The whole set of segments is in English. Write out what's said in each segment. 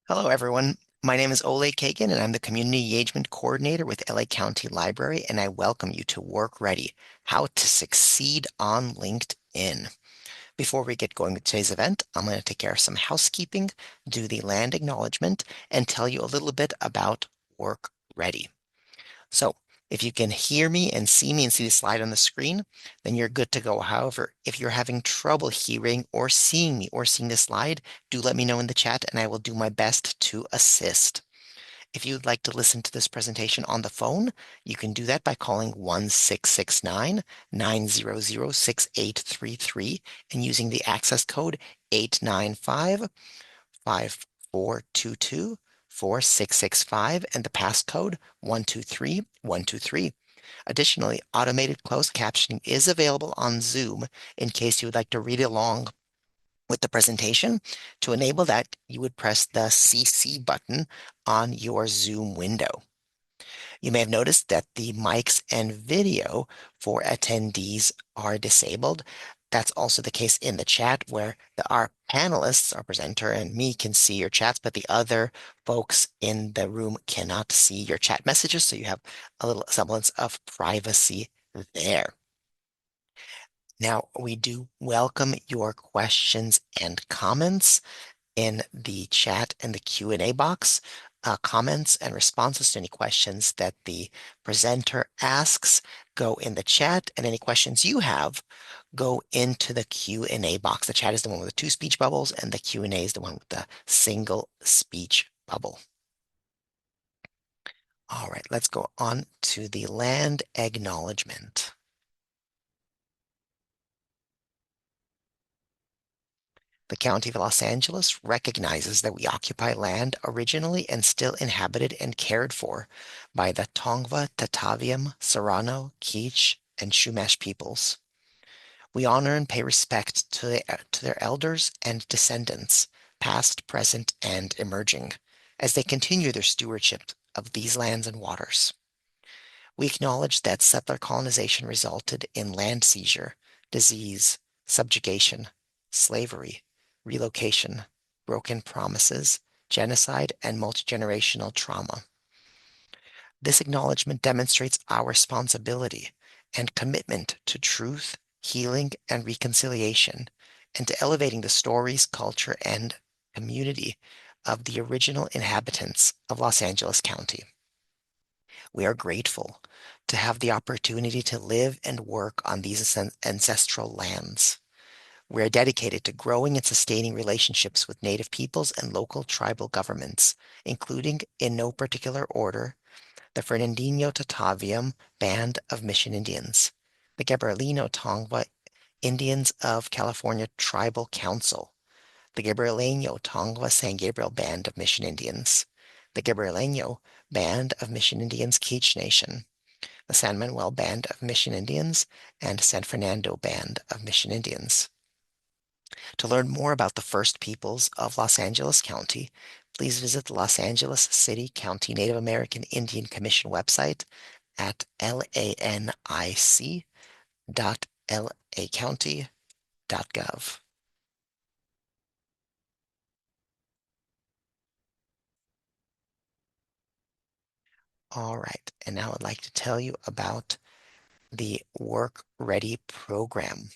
Hello, everyone. My name is Ole Kagan, and I'm the Community Engagement Coordinator with LA County Library, and I welcome you to Work Ready, How to Succeed on LinkedIn. Before we get going with today's event, I'm going to take care of some housekeeping, do the land acknowledgement, and tell you a little bit about Work Ready. So if you can hear me and see the slide on the screen, then you're good to go. However, if you're having trouble hearing or seeing me or seeing the slide, do let me know in the chat and I will do my best to assist. If you'd like to listen to this presentation on the phone, you can do that by calling 1-669-900-6833 and using the access code 895-5422-4665 and the passcode 123123. Additionally, automated closed captioning is available on Zoom in case you would like to read along with the presentation. To enable that, you would press the CC button on your Zoom window. You may have noticed that the mics and video for attendees are disabled. That's also the case in the chat where our panelists, our presenter and me can see your chats, but the other folks in the room cannot see your chat messages. So you have a little semblance of privacy there. Now, we do welcome your questions and comments in the chat and the Q&A box. Comments and responses to any questions that the presenter asks go in the chat, and any questions you have go into the Q&A box. The chat is the one with the two speech bubbles, and the Q&A is the one with the single speech bubble. All right, let's go on to the land acknowledgement. The County of Los Angeles recognizes that we occupy land originally and still inhabited and cared for by the Tongva, Tataviam, Serrano, Kizh, and Chumash peoples. We honor and pay respect to their elders and descendants, past, present, and emerging, as they continue their stewardship of these lands and waters. We acknowledge that settler colonization resulted in land seizure, disease, subjugation, slavery, relocation, broken promises, genocide, and multi-generational trauma. This acknowledgement demonstrates our responsibility and commitment to truth, healing, and reconciliation, and to elevating the stories, culture, and community of the original inhabitants of Los Angeles County. We are grateful to have the opportunity to live and work on these ancestral lands. We are dedicated to growing and sustaining relationships with Native peoples and local tribal governments, including, in no particular order, the Fernandino Tataviam Band of Mission Indians, the Gabrielino Tongva Indians of California Tribal Council, the Gabrielino Tongva San Gabriel Band of Mission Indians, the Gabrielino Band of Mission Indians Kizh Nation, the San Manuel Band of Mission Indians, and San Fernando Band of Mission Indians. To learn more about the First Peoples of Los Angeles County, please visit the Los Angeles City County Native American Indian Commission website at lanic.lacounty.gov. All right, and now I'd like to tell you about the Work Ready program.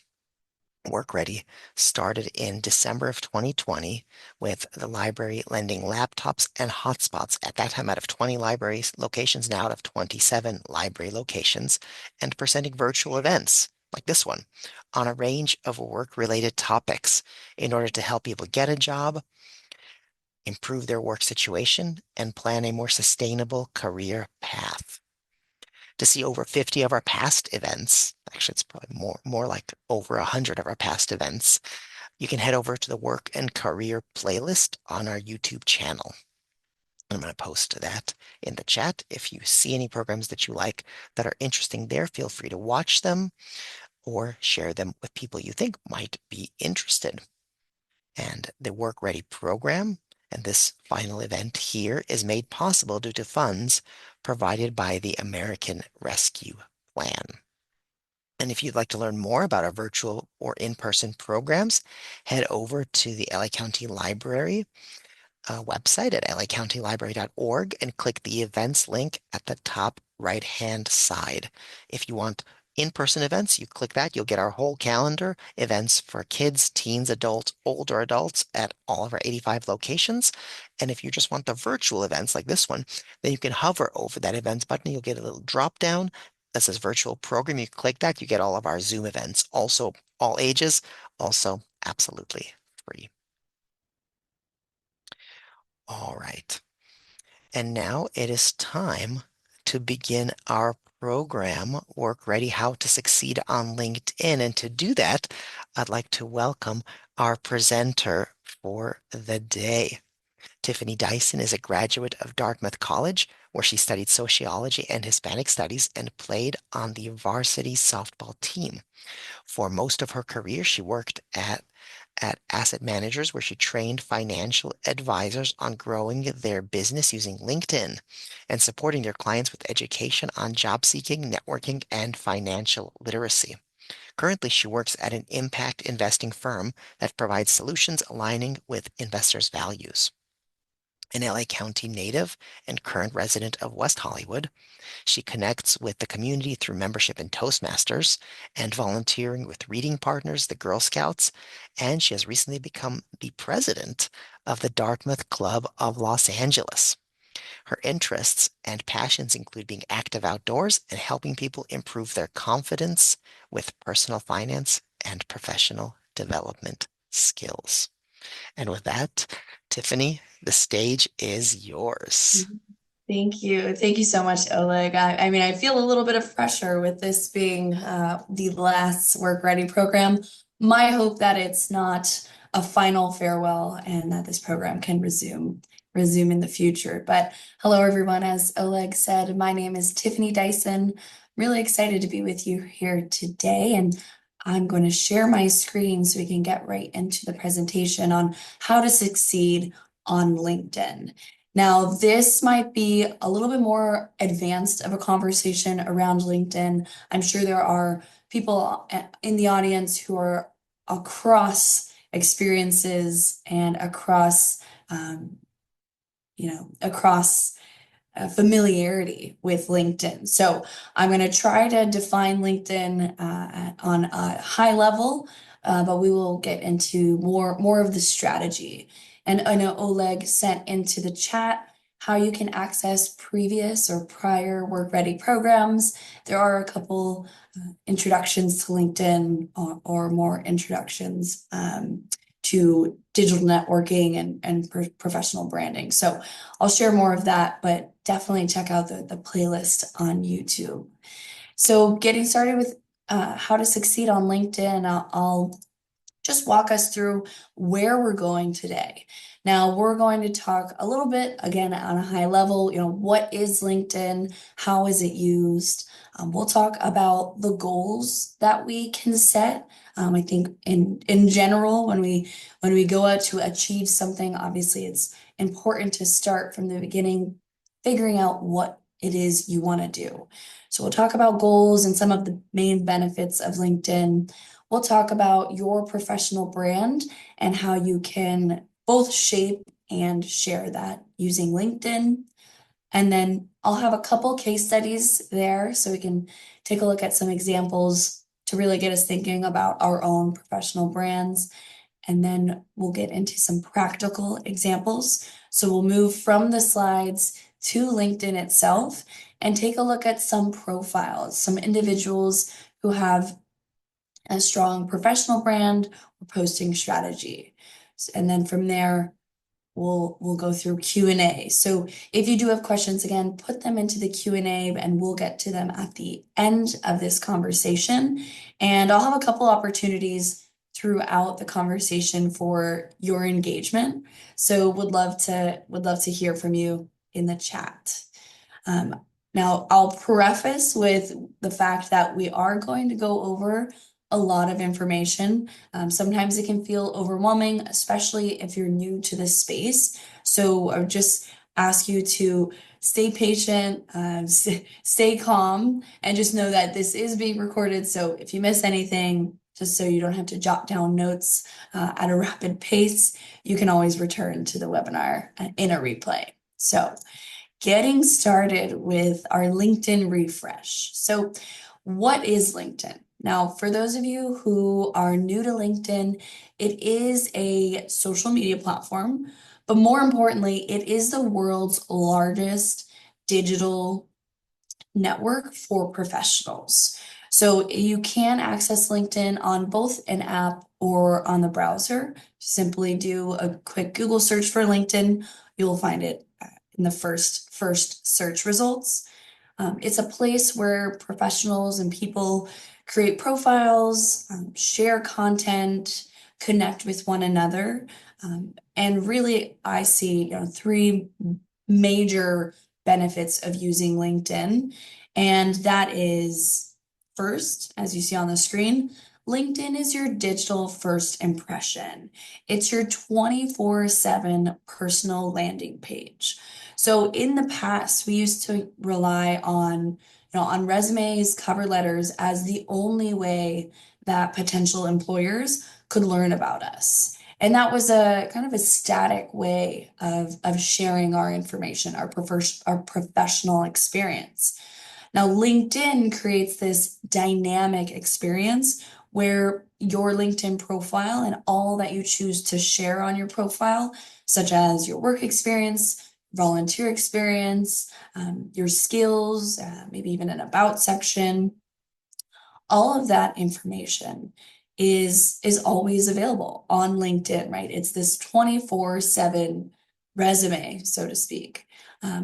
Work Ready started in December of 2020 with the library lending laptops and hotspots at that time out of 20 library locations, now out of 27 library locations, and presenting virtual events like this one on a range of work-related topics in order to help people get a job, improve their work situation, and plan a more sustainable career path. To see over 50 of our past events, actually it's probably more like over 100 of our past events, you can head over to the Work and Career playlist on our YouTube channel. I'm going to post that in the chat. If you see any programs that you like that are interesting there, feel free to watch them or share them with people you think might be interested. And the Work Ready program and this final event here is made possible due to funds provided by the American Rescue Plan. And if you'd like to learn more about our virtual or in-person programs, head over to the LA County Library website at lacountylibrary.org and click the events link at the top right-hand side. If you want in-person events, you click that, you'll get our whole calendar, events for kids, teens, adults, older adults at all of our 85 locations. And if you just want the virtual events like this one, then you can hover over that events button. You'll get a little drop down that says virtual program. You click that, you get all of our Zoom events, also all ages, also absolutely free. All right. And now it is time to begin our program, Work Ready How to Succeed on LinkedIn. And to do that, I'd like to welcome our presenter for the day. Tiffany Dyson is a graduate of Dartmouth College, where she studied sociology and Hispanic studies and played on the varsity softball team. For most of her career, she worked at asset managers where she trained financial advisors on growing their business using LinkedIn and supporting their clients with education on job seeking, networking, and financial literacy. Currently, she works at an impact investing firm that provides solutions aligning with investors' values. An LA County native and current resident of West Hollywood, she connects with the community through membership in Toastmasters and volunteering with Reading Partners, the Girl Scouts, and she has recently become the president of the Dartmouth Club of Los Angeles. Her interests and passions include being active outdoors and helping people improve their confidence with personal finance and professional development skills. And with that, Tiffany, the stage is yours. Thank you. Thank you so much, Oleg. I mean, I feel a little bit of pressure with this being the last Work Ready program. My hope that it's not a final farewell and that this program can resume in the future. But hello, everyone. As Oleg said, my name is Tiffany Dyson. Really excited to be with you here today. And I'm going to share my screen so we can get right into the presentation on how to succeed on LinkedIn. Now, this might be a little bit more advanced of a conversation around LinkedIn. I'm sure there are people in the audience who are across experiences and across, across familiarity with LinkedIn. So I'm going to try to define LinkedIn on a high level, but we will get into more of the strategy. And I know Oleg sent into the chat how you can access previous or prior Work Ready programs. There are a couple introductions to LinkedIn or more introductions to digital networking and professional branding. So I'll share more of that, but definitely check out the playlist on YouTube. So getting started with how to succeed on LinkedIn, I'll just walk us through where we're going today. Now, we're going to talk a little bit, again, on a high level, what is LinkedIn? How is it used? We'll talk about the goals that we can set. I think in general, when we go out to achieve something, obviously it's important to start from the beginning, figuring out what it is you want to do. So we'll talk about goals and some of the main benefits of LinkedIn. We'll talk about your professional brand and how you can both shape and share that using LinkedIn. And then I'll have a couple case studies there so we can take a look at some examples to really get us thinking about our own professional brands. And then we'll get into some practical examples. So we'll move from the slides to LinkedIn itself and take a look at some profiles, some individuals who have a strong professional brand or posting strategy. And then from there, we'll go through Q&A. So if you do have questions, again, put them into the Q&A and we'll get to them at the end of this conversation. And I'll have a couple opportunities throughout the conversation for your engagement. So would love to hear from you in the chat. Now, I'll preface with the fact that we are going to go over a lot of information. Sometimes it can feel overwhelming, especially if you're new to this space. So I would just ask you to stay patient, stay calm, and just know that this is being recorded. So if you miss anything, just so you don't have to jot down notes at a rapid pace. You can always return to the webinar in a replay. So getting started with our LinkedIn refresh. So what is LinkedIn? Now, for those of you who are new to LinkedIn, it is a social media platform, but more importantly, it is the world's largest digital network for professionals. So you can access LinkedIn on both an app or on the browser. Simply do a quick Google search for LinkedIn. You'll find it in the first search results. It's a place where professionals and people create profiles, share content, connect with one another. And really, I see, three major benefits of using LinkedIn. And that is first, as you see on the screen, LinkedIn is your digital first impression. It's your 24/7 personal landing page. So in the past, we used to rely on resumes, cover letters as the only way that potential employers could learn about us. And that was a kind of a static way of sharing our information, our professional experience. Now, LinkedIn creates this dynamic experience where your LinkedIn profile and all that you choose to share on your profile, such as your work experience, volunteer experience, your skills, maybe even an about section, all of that information is always available on LinkedIn, right? It's this 24/7 resume, so to speak.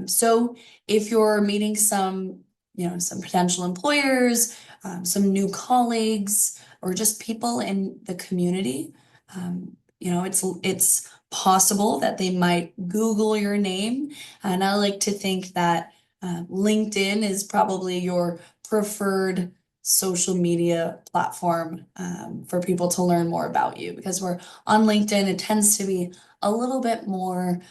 So if you're meeting some potential employers, some new colleagues, or just people in the community, it's possible that they might Google your name. And I like to think that LinkedIn is probably your preferred social media platform for people to learn more about you, because we're on LinkedIn. It tends to be a little bit more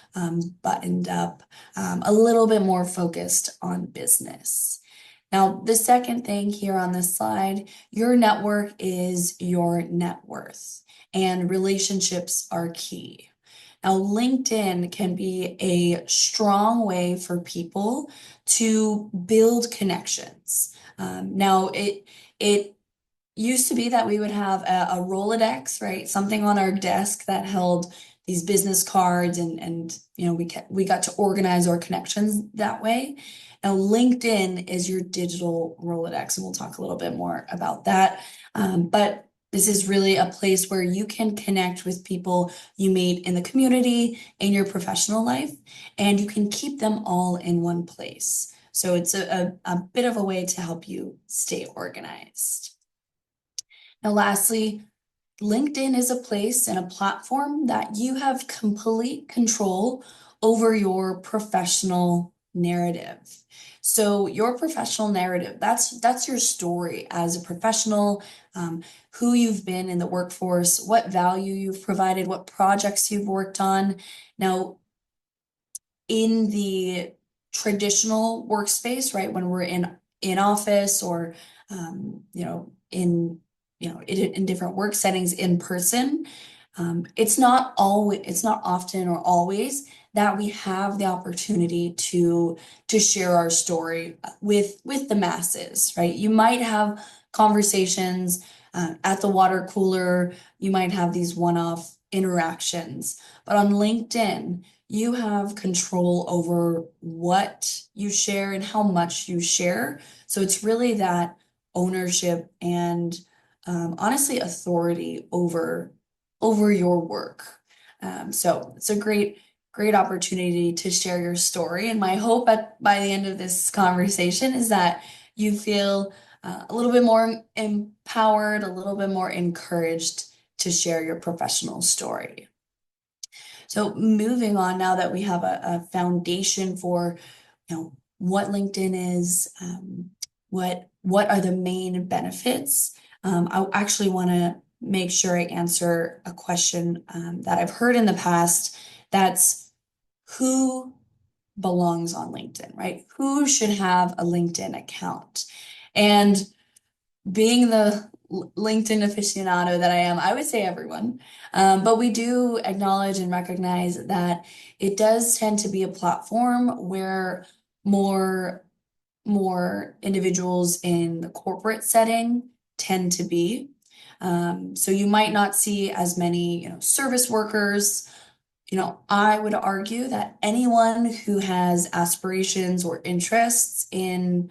buttoned up, a little bit more focused on business. Now, the second thing here on this slide, your network is your net worth, and relationships are key. Now, LinkedIn can be a strong way for people to build connections. Now, it used to be that we would have a Rolodex, right? Something on our desk that held these business cards, and we got to organize our connections that way. Now, LinkedIn is your digital Rolodex, and we'll talk a little bit more about that. But this is really a place where you can connect with people you meet in the community, in your professional life, and you can keep them all in one place. So it's a bit of a way to help you stay organized. Now, lastly, LinkedIn is a place and a platform that you have complete control over your professional narrative. So your professional narrative, that's your story as a professional, who you've been in the workforce, what value you've provided, what projects you've worked on. Now, in the traditional workspace, right, when we're in office or in different work settings in person, it's not often or always that we have the opportunity to share our story with the masses, right? You might have conversations at the water cooler, you might have these one-off interactions, but on LinkedIn, you have control over what you share and how much you share. So it's really that ownership and honestly authority over your work. So it's a great opportunity to share your story. And my hope by the end of this conversation is that you feel a little bit more empowered, a little bit more encouraged to share your professional story. So moving on, now that we have a foundation for what LinkedIn is, what are the main benefits, I actually want to make sure I answer a question that I've heard in the past. That's who belongs on LinkedIn, right? Who should have a LinkedIn account? And being the LinkedIn aficionado that I am, I would say everyone. But we do acknowledge and recognize that it does tend to be a platform where more more individuals in the corporate setting tend to be. So you might not see as many, service workers. I would argue that anyone who has aspirations or interests in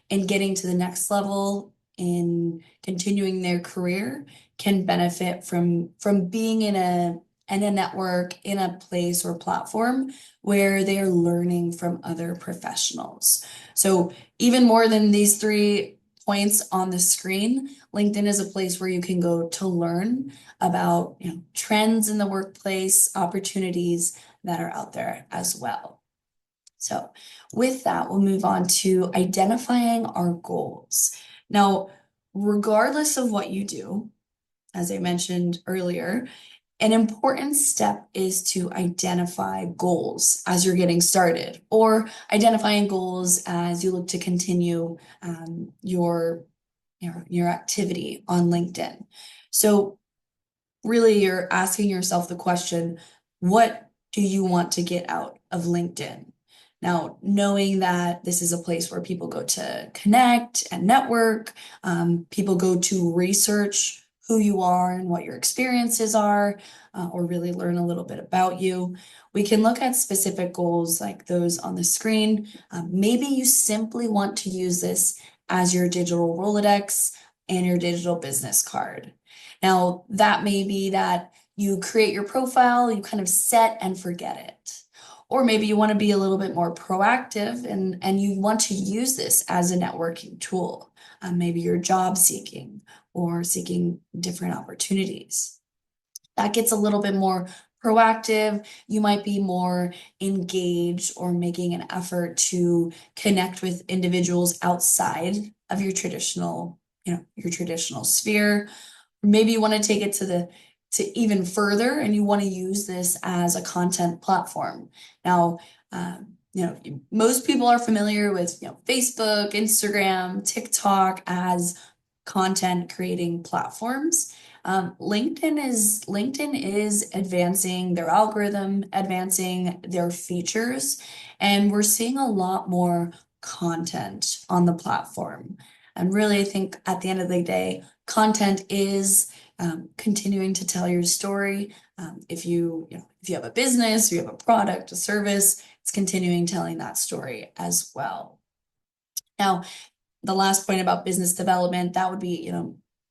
getting to the next level, in continuing their career, can benefit from being in a network, in a place or platform where they are learning from other professionals. So even more than these 3 points on the screen, LinkedIn is a place where you can go to learn about, trends in the workplace, opportunities that are out there as well. So with that, we'll move on to identifying our goals. Now, regardless of what you do, as I mentioned earlier, an important step is to identify goals as you're getting started, or identifying goals as you look to continue your activity on LinkedIn. So really, you're asking yourself the question, what do you want to get out of LinkedIn? Now, knowing that this is a place where people go to connect and network, people go to research who you are and what your experiences are, or really learn a little bit about you. We can look at specific goals like those on the screen. Maybe you simply want to use this as your digital Rolodex and your digital business card. Now, that may be that you create your profile, you kind of set and forget it. Or maybe you want to be a little bit more proactive and you want to use this as a networking tool. Maybe you're job seeking or seeking different opportunities. That gets a little bit more proactive. You might be more engaged or making an effort to connect with individuals outside of your traditional sphere. Maybe you want to take it to even further and you want to use this as a content platform. Now, most people are familiar with, Facebook, Instagram, TikTok as content creating platforms. LinkedIn is advancing their algorithm, advancing their features, and we're seeing a lot more content on the platform. And really, I think at the end of the day, content is continuing to tell your story. If you have a business, you have a product, a service, it's continuing telling that story as well. Now, the last point about business development, that would be,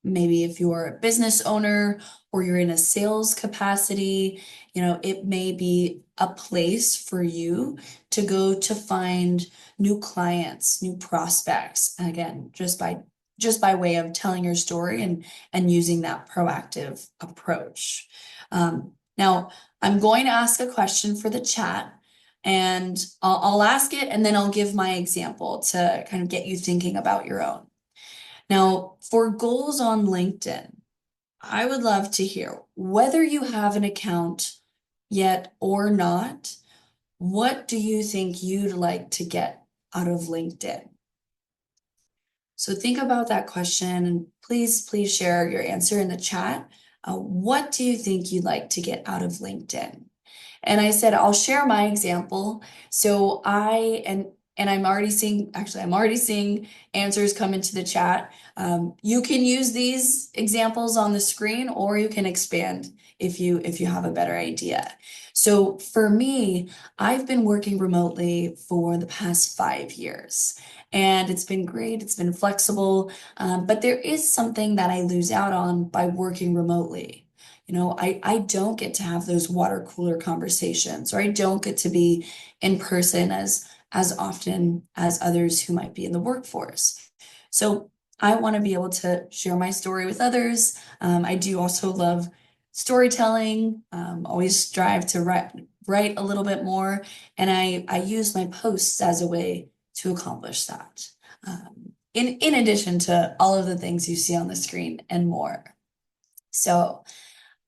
maybe if you're a business owner or you're in a sales capacity, it may be a place for you to go to find new clients, new prospects. And again, just by way of telling your story and using that proactive approach. Now, I'm going to ask a question for the chat. And I'll ask it and then I'll give my example to kind of get you thinking about your own. Now, for goals on LinkedIn, I would love to hear whether you have an account yet or not. What do you think you'd like to get out of LinkedIn? So think about that question and please share your answer in the chat. What do you think you'd like to get out of LinkedIn? And I said, I'll share my example. So I'm already seeing answers come into the chat. You can use these examples on the screen or you can expand if you have a better idea. So for me, I've been working remotely for the past 5 years. And it's been great, it's been flexible, but there is something that I lose out on by working remotely. I don't get to have those water cooler conversations, or I don't get to be in person as often as others who might be in the workforce. So I want to be able to share my story with others. I do also love storytelling, always strive to write a little bit more, and I use my posts as a way to accomplish that. In addition to all of the things you see on the screen and more. So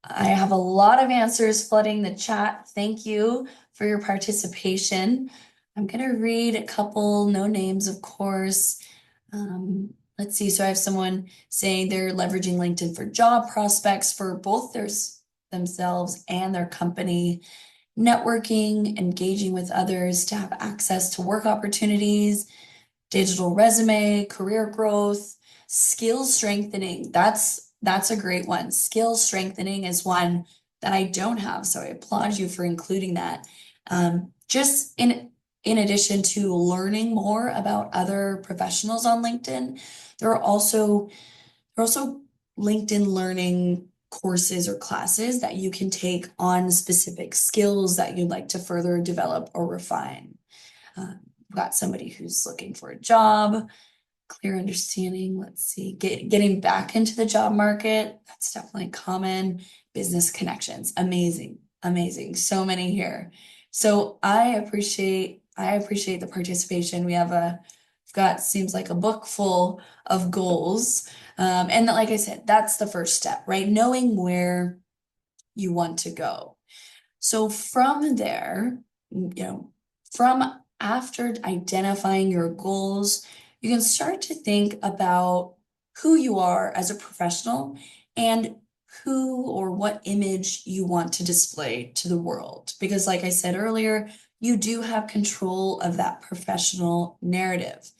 I have a lot of answers flooding the chat. Thank you for your participation. I'm going to read a couple, no names, of course. Let's see. So I have someone saying they're leveraging LinkedIn for job prospects for both themselves and their company, networking, engaging with others to have access to work opportunities, digital resume, career growth, skill strengthening. That's a great one. Skill strengthening is one that I don't have, so I applaud you for including that. Just in addition to learning more about other professionals on LinkedIn, there are also LinkedIn learning courses or classes that you can take on specific skills that you'd like to further develop or refine. We've got somebody who's looking for a job, clear understanding. Let's see, getting back into the job market. That's definitely common. Business connections. Amazing, amazing. So many here. So I appreciate the participation. We've got seems like a book full of goals. And like I said, that's the first step, right? Knowing where you want to go. So from there, from after identifying your goals, you can start to think about who you are as a professional and who or what image you want to display to the world. Because, like I said earlier, you do have control of that professional narrative.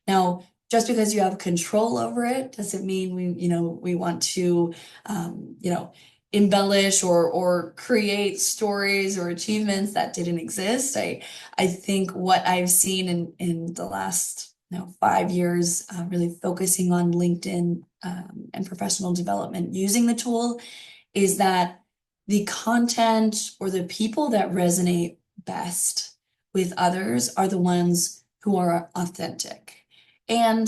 Now, just because you have control over it doesn't mean we want to, embellish or create stories or achievements that didn't exist. I think what I've seen in the last 5 years, really focusing on LinkedIn and professional development using the tool, is that the content or the people that resonate best with others are the ones who are authentic and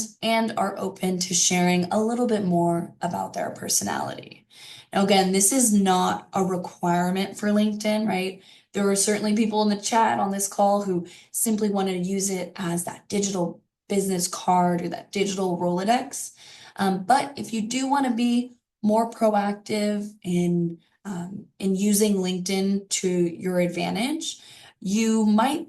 are open to sharing a little bit more about their personality. Now, again, this is not a requirement for LinkedIn, right? There are certainly people in the chat on this call who simply want to use it as that digital business card or that digital Rolodex. But if you do want to be more proactive in using LinkedIn to your advantage, you might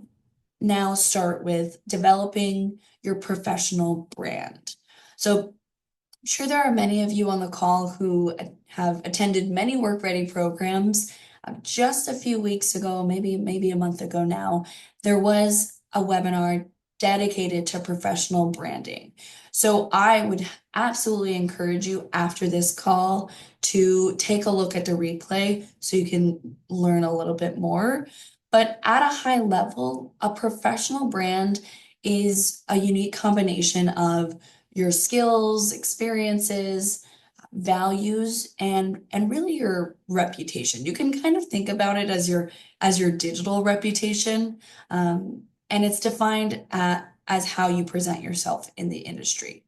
now start with developing your professional brand. So I'm sure there are many of you on the call who have attended many Work Ready programs. Just a few weeks ago, maybe a month ago now, there was a webinar dedicated to professional branding. So I would absolutely encourage you after this call to take a look at the replay so you can learn a little bit more. But at a high level, a professional brand is a unique combination of your skills, experiences, values, and really your reputation. You can kind of think about it as your digital reputation, and it's defined as how you present yourself in the industry.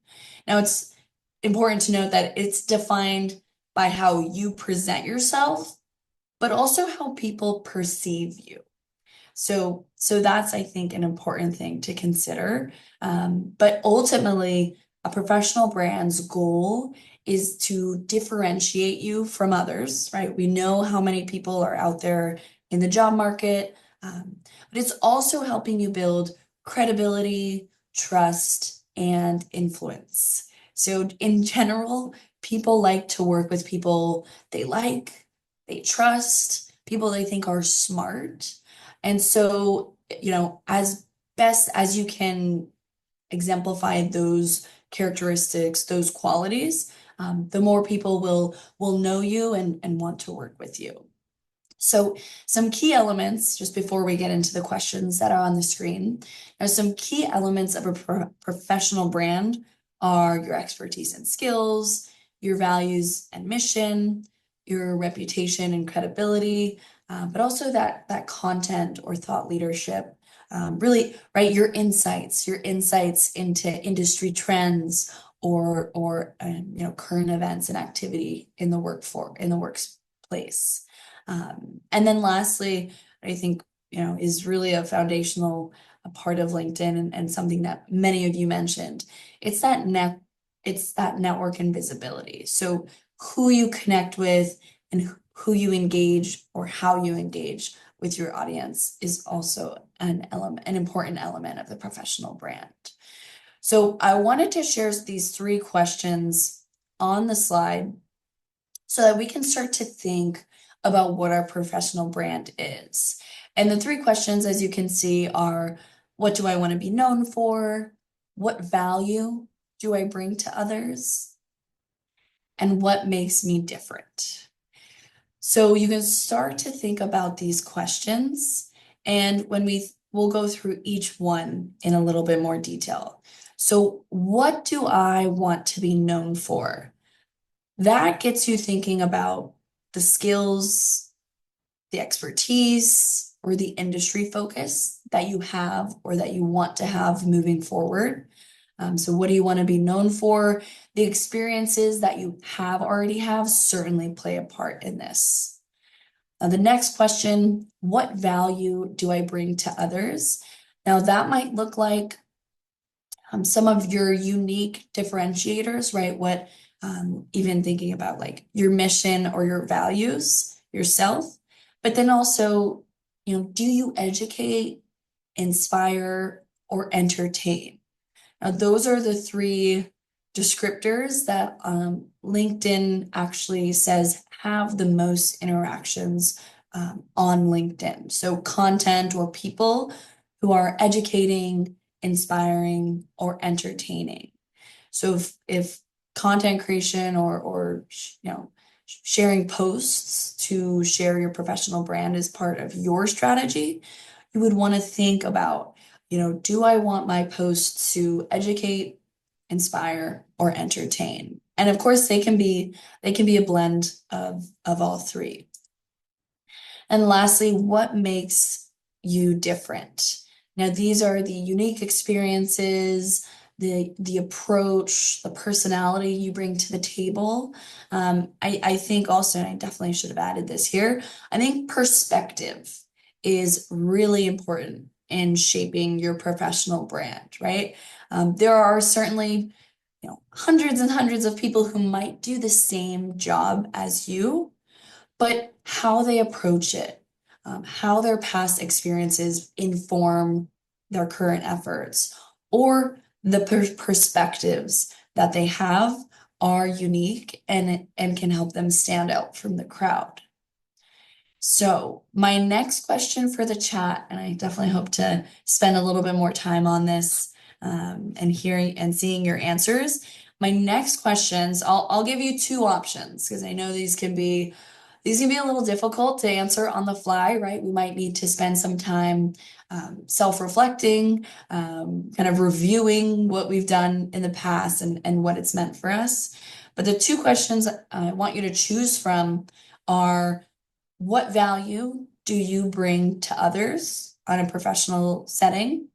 Now, it's important to note that it's defined by how you present yourself, but also how people perceive you. So that's, I think, an important thing to consider. But ultimately, a professional brand's goal is to differentiate you from others, right? We know how many people are out there in the job market, but it's also helping you build credibility, trust, and influence. So in general, people like to work with people they trust, people they think are smart. And so, as best as you can exemplify those characteristics, those qualities, the more people will know you and want to work with you. So some key elements, just before we get into the questions that are on the screen, some key elements of a professional brand are your expertise and skills, your values and mission, your reputation and credibility, but also that content or thought leadership. Really, right, your insights into industry trends or current events and activity in the workplace. And then lastly, I think, is really a foundational part of LinkedIn and something that many of you mentioned. It's that network and visibility. So who you connect with and who you engage or how you engage with your audience is also an important element of the professional brand. So I wanted to share these three questions on the slide so that we can start to think about what our professional brand is. And the three questions, as you can see, are what do I want to be known for? What value do I bring to others? And what makes me different? So you can start to think about these questions, and we'll go through each one in a little bit more detail. So what do I want to be known for? That gets you thinking about the skills, the expertise, or the industry focus that you have or that you want to have moving forward. So what do you want to be known for? The experiences that you already have certainly play a part in this. The next question, what value do I bring to others? Now that might look like some of your unique differentiators, right? What even thinking about like your mission or your values yourself, but then also, do you educate, inspire, or entertain? Now, those are the three descriptors that LinkedIn actually says have the most interactions on LinkedIn. So content or people who are educating, inspiring, or entertaining. So if content creation or sharing posts to share your professional brand is part of your strategy, you would want to think about, do I want my posts to educate, inspire, or entertain? And of course, they can be a blend of all three. And lastly, what makes you different? Now, these are the unique experiences, the approach, the personality you bring to the table. I think also, and I definitely should have added this here, I think perspective is really important in shaping your professional brand, right? There are certainly, hundreds and hundreds of people who might do the same job as you, but how they approach it, how their past experiences inform their current efforts, or the perspectives that they have are unique and can help them stand out from the crowd. So my next question for the chat, and I definitely hope to spend a little bit more time on this and hearing and seeing your answers. My next questions, I'll give you two options because I know these can be a little difficult to answer on the fly, right? We might need to spend some time self-reflecting, kind of reviewing what we've done in the past and what it's meant for us. But the two questions I want you to choose from are, what value do you bring to others on a professional setting?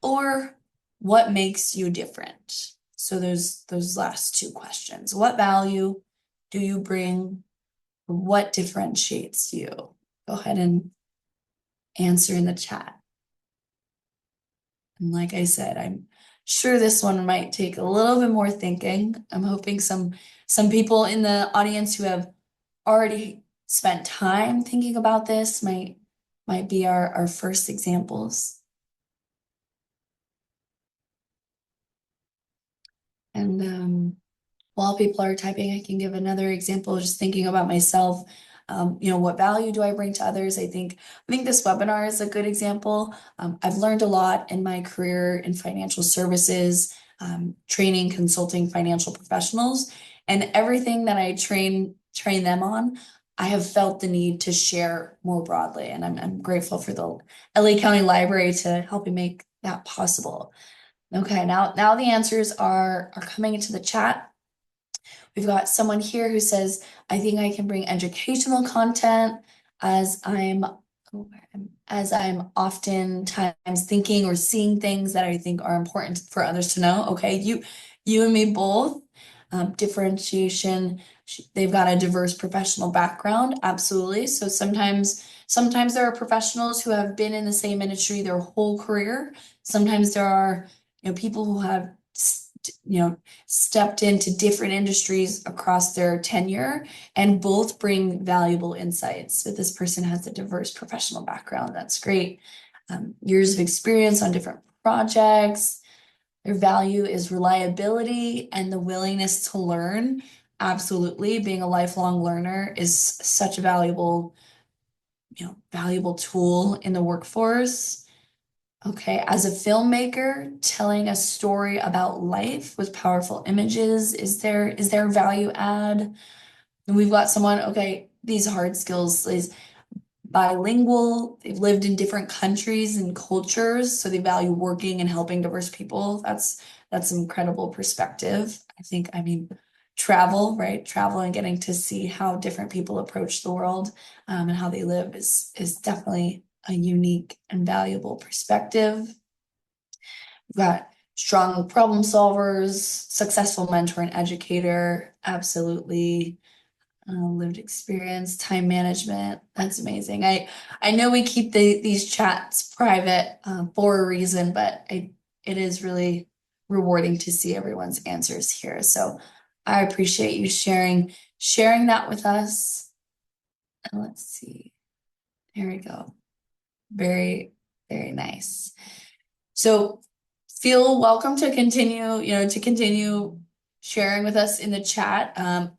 Or what makes you different? So those last two questions. What value do you bring? What differentiates you? Go ahead and answer in the chat. And like I said, I'm sure this one might take a little bit more thinking. I'm hoping some people in the audience who have already spent time thinking about this might be our first examples. And while people are typing, I can give another example, just thinking about myself. What value do I bring to others? I think this webinar is a good example. I've learned a lot in my career in financial services, training, consulting financial professionals, and everything that I train them on, I have felt the need to share more broadly. And I'm grateful for the LA County Library to help me make that possible. Okay, now the answers are coming into the chat. We've got someone here who says, I think I can bring educational content as I'm oftentimes thinking or seeing things that I think are important for others to know. Okay, you and me both. Differentiation, they've got a diverse professional background, absolutely. So sometimes there are professionals who have been in the same industry their whole career. Sometimes there are, people who have stepped into different industries across their tenure and both bring valuable insights. So this person has a diverse professional background. That's great. Years of experience on different projects. Their value is reliability and the willingness to learn. Absolutely, being a lifelong learner is such a valuable tool in the workforce. Okay, as a filmmaker, telling a story about life with powerful images, is there value add? And we've got someone, okay, these hard skills is bilingual, they've lived in different countries and cultures, so they value working and helping diverse people. That's an incredible perspective. I mean, travel, right? Travel and getting to see how different people approach the world, and how they live is definitely a unique and valuable perspective. We've got strong problem solvers, successful mentor and educator, absolutely. Lived experience, time management. That's amazing. I know we keep these chats private for a reason, but it is really rewarding to see everyone's answers here. So I appreciate you sharing that with us. And let's see. There we go. Very, very nice. So feel welcome to continue sharing with us in the chat.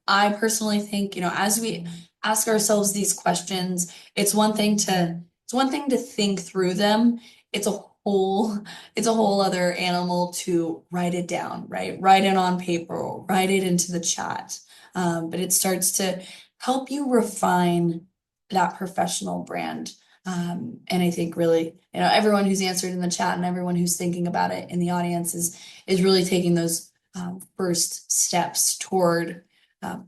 I personally think, as we ask ourselves these questions, it's one thing to think through them. It's a whole, it's a whole other animal to write it down, right? Write it on paper, write it into the chat. But it starts to help you refine that professional brand. And I think really, everyone who's answered in the chat and everyone who's thinking about it in the audience is really taking those first steps toward, um,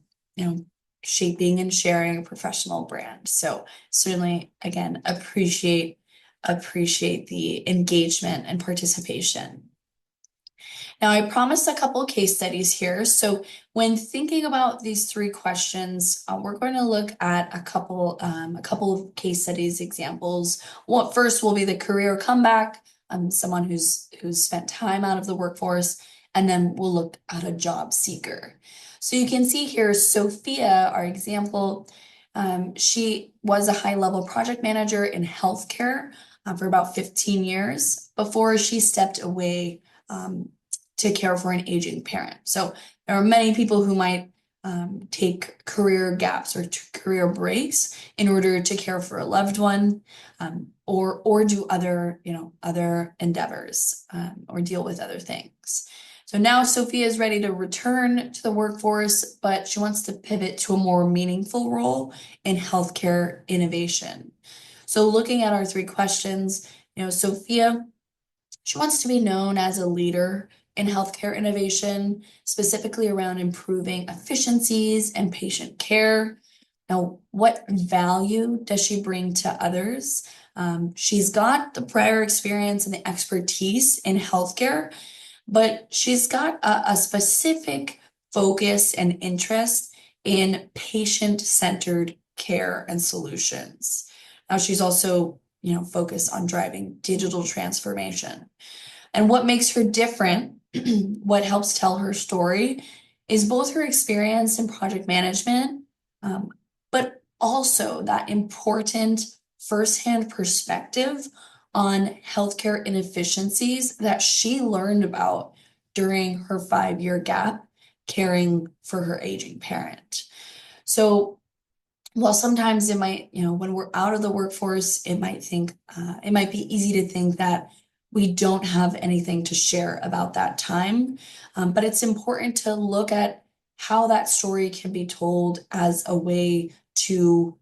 shaping and sharing a professional brand. So certainly, again, appreciate the engagement and participation. Now, I promised a couple case studies here. So when thinking about these three questions, we're going to look at a couple of case studies examples. What first will be the career comeback, someone who's spent time out of the workforce, and then we'll look at a job seeker. So you can see here, Sophia, our example, she was a high-level project manager in healthcare for about 15 years before she stepped away to care for an aging parent. So there are many people who might take career gaps or career breaks in order to care for a loved one, or do other endeavors, or deal with other things. So now Sophia is ready to return to the workforce, but she wants to pivot to a more meaningful role in healthcare innovation. So looking at our three questions, Sophia, she wants to be known as a leader in healthcare innovation, specifically around improving efficiencies and patient care. Now, what value does she bring to others? She's got the prior experience and the expertise in healthcare, but she's got a specific focus and interest in patient-centered care and solutions. Now, she's also, focused on driving digital transformation. And what makes her different, what helps tell her story, is both her experience in project management, but also that important firsthand perspective on healthcare inefficiencies that she learned about during her 5-year gap caring for her aging parent. So while sometimes it might, when we're out of the workforce, it might be easy to think that we don't have anything to share about that time. But it's important to look at how that story can be told as a way to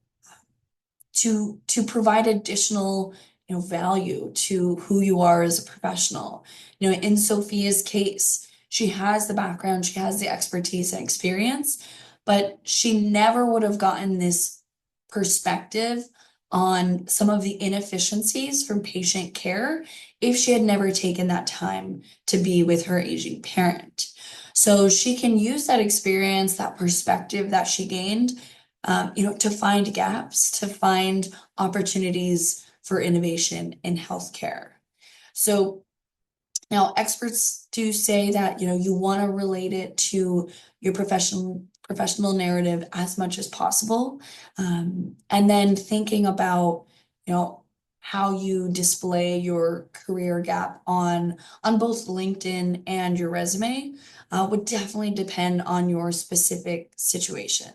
provide additional, value to who you are as a professional. In Sophia's case, she has the background, she has the expertise and experience, but she never would have gotten this perspective on some of the inefficiencies from patient care if she had never taken that time to be with her aging parent. So she can use that experience, that perspective that she gained, to find gaps, to find opportunities for innovation in healthcare. So now experts do say that, you want to relate it to your professional narrative as much as possible. And then thinking about, how you display your career gap on both LinkedIn and your resume would definitely depend on your specific situation.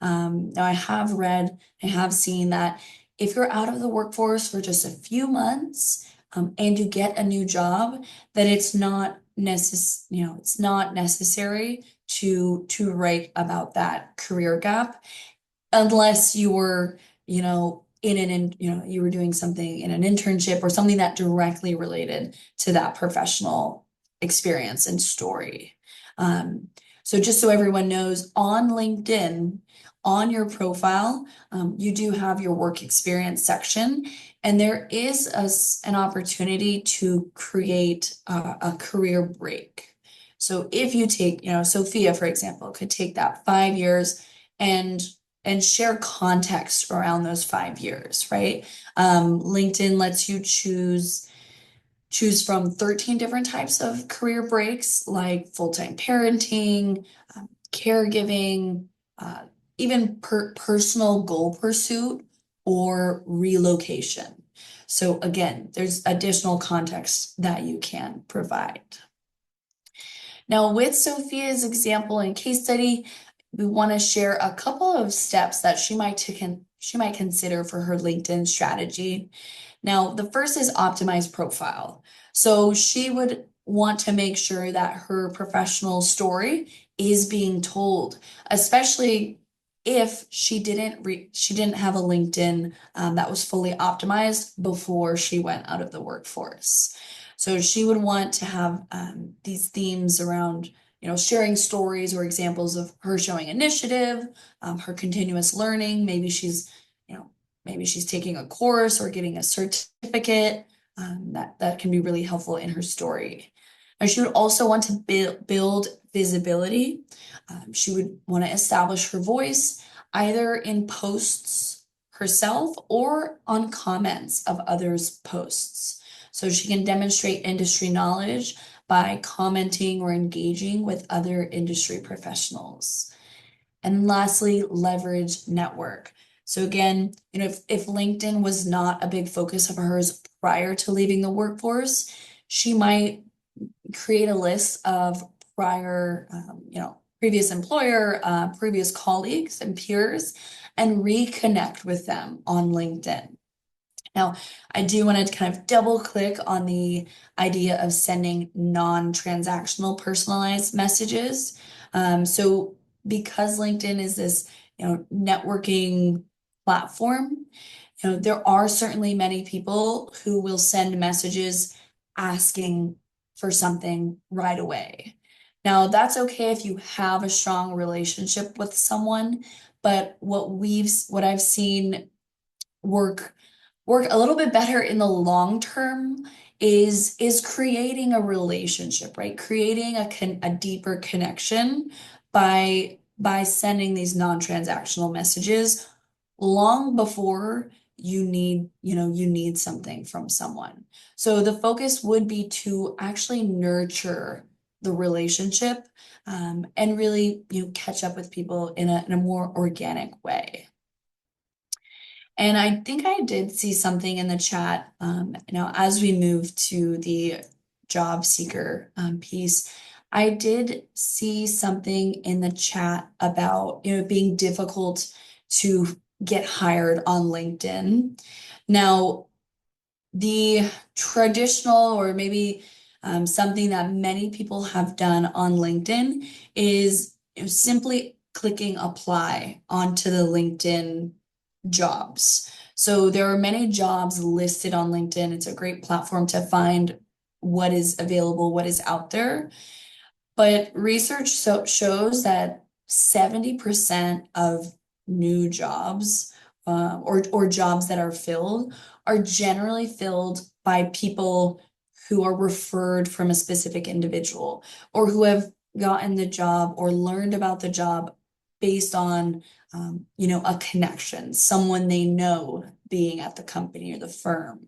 Now, I have seen that if you're out of the workforce for just a few months and you get a new job, that it's not necessary to write about that career gap unless you were, you were doing something in an internship or something that directly related to that professional experience and story. Um, so just so everyone knows, on LinkedIn, on your profile, you do have your work experience section, and there is an opportunity to create a career break. So if you take, Sophia, for example, could take that 5 years and share context around those 5 years, right? LinkedIn lets you choose from 13 different types of career breaks, like full-time parenting, caregiving, uh, even personal goal pursuit or relocation. So again, there's additional context that you can provide. Now, with Sophia's example and case study, we want to share a couple of steps that she might consider for her LinkedIn strategy. Now, the first is optimize profile. So she would want to make sure that her professional story is being told, especially if she didn't have a LinkedIn that was fully optimized before she went out of the workforce. So she would want to have these themes around, sharing stories or examples of her showing initiative, her continuous learning. Maybe she's taking a course or getting a certificate. That can be really helpful in her story. And she would also want to build visibility. She would want to establish her voice either in posts herself or on comments of others' posts. So she can demonstrate industry knowledge by commenting or engaging with other industry professionals. And lastly, leverage network. So again, if LinkedIn was not a big focus of hers prior to leaving the workforce, she might create a list of previous employer, previous colleagues and peers, and reconnect with them on LinkedIn. Now, I do want to kind of double click on the idea of sending non-transactional personalized messages. So because LinkedIn is this, networking platform, there are certainly many people who will send messages asking for something right away. Now, that's okay if you have a strong relationship with someone, but what I've seen work a little bit better in the long term is creating a relationship, right? Creating a deeper connection by sending these non-transactional messages long before you need something from someone. So the focus would be to actually nurture the relationship and really catch up with people in a more organic way. And I think I did see something in the chat, as we move to the job seeker piece, I did see something in the chat about, being difficult to get hired on LinkedIn. Now, the traditional or maybe something that many people have done on LinkedIn is simply clicking apply onto the LinkedIn jobs. So there are many jobs listed on LinkedIn. It's a great platform to find what is available, what is out there. But research shows that 70% of new jobs or jobs that are filled are generally filled by people who are referred from a specific individual or who have gotten the job or learned about the job based on a connection, someone they know being at the company or the firm.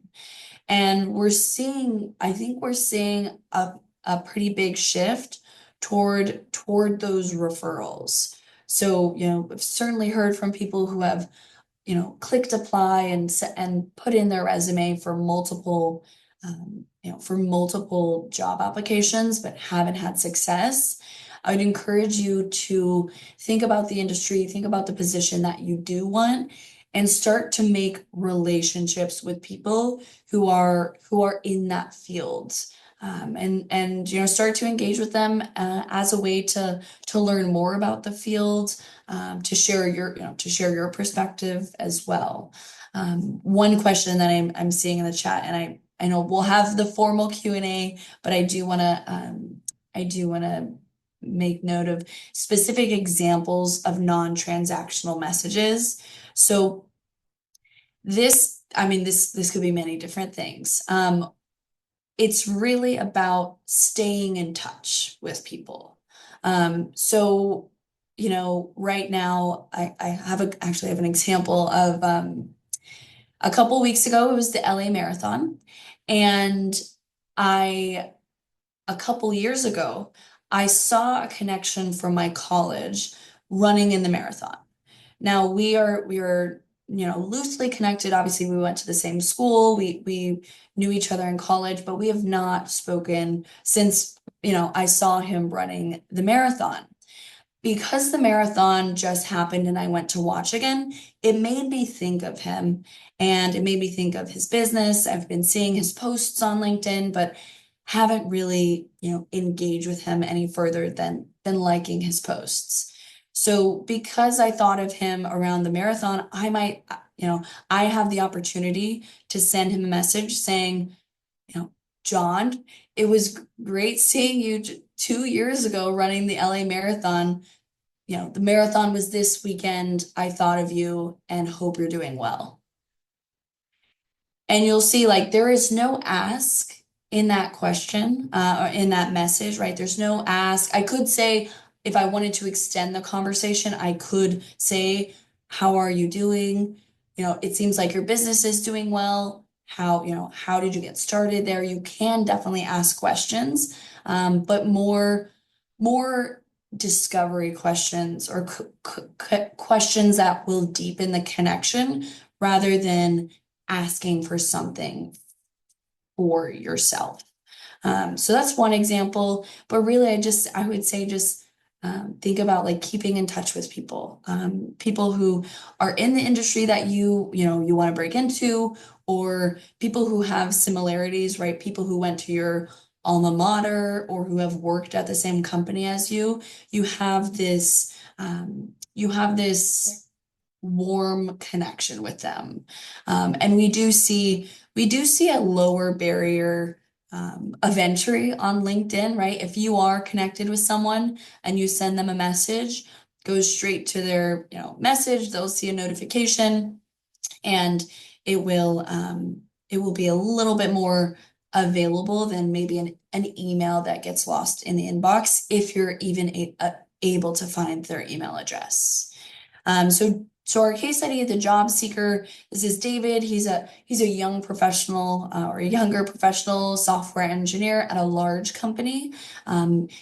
And I think we're seeing a pretty big shift toward those referrals. So, I've certainly heard from people who have clicked apply and put in their resume for multiple job applications, but haven't had success, I would encourage you to think about the industry, think about the position that you do want, and start to make relationships with people who are in that field. And start to engage with them as a way to learn more about the field, to share your perspective as well. One question that I'm seeing in the chat, and I know we'll have the formal Q&A, but I do want to make note of specific examples of non-transactional messages. So this could be many different things. It's really about staying in touch with people. So, right now I actually have an example of a couple weeks ago, it was the LA Marathon. And a couple years ago, I saw a connection from my college running in the marathon. Now we are loosely connected. Obviously, we went to the same school. We knew each other in college, but we have not spoken since I saw him running the marathon. Because the marathon just happened and I went to watch again, it made me think of him and it made me think of his business. I've been seeing his posts on LinkedIn, but haven't really, engaged with him any further than liking his posts. So because I thought of him around the marathon, I have the opportunity to send him a message saying, John, it was great seeing you 2 years ago running the LA Marathon. The marathon was this weekend. I thought of you and hope you're doing well. And you'll see, like, there is no ask in that question, or in that message, right? There's no ask. I could say, if I wanted to extend the conversation, I could say, how are you doing? It seems like your business is doing well. How did you get started there? You can definitely ask questions, but more discovery questions or questions that will deepen the connection rather than asking for something for yourself. So that's one example, but really I would say just think about like keeping in touch with people, people who are in the industry that you want to break into, or people who have similarities, right? People who went to your alma mater or who have worked at the same company as you. You have this warm connection with them. And we do see a lower barrier of entry on LinkedIn, right? If you are connected with someone and you send them a message, goes straight to their, message, they'll see a notification, and it will be a little bit more available than maybe an email that gets lost in the inbox if you're even able to find their email address. So our case study, the job seeker, this is David. He's a young professional, or a younger professional software engineer at a large company.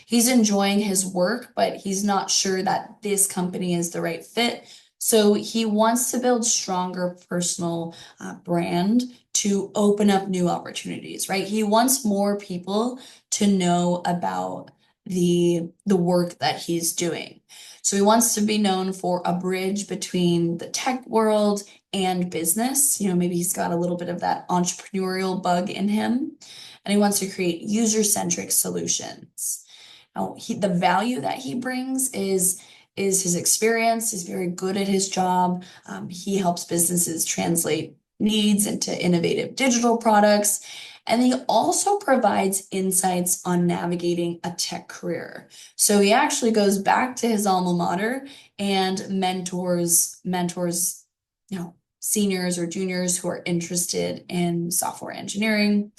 He's enjoying his work, but he's not sure that this company is the right fit. So he wants to build stronger personal brand to open up new opportunities, right? He wants more people to know about the work that he's doing. So he wants to be known for a bridge between the tech world and business. Maybe he's got a little bit of that entrepreneurial bug in him, and he wants to create user-centric solutions. Now, the value that he brings is his experience. He's very good at his job. He helps businesses translate needs into innovative digital products. And he also provides insights on navigating a tech career. So he actually goes back to his alma mater and mentors, seniors or juniors who are interested in software engineering.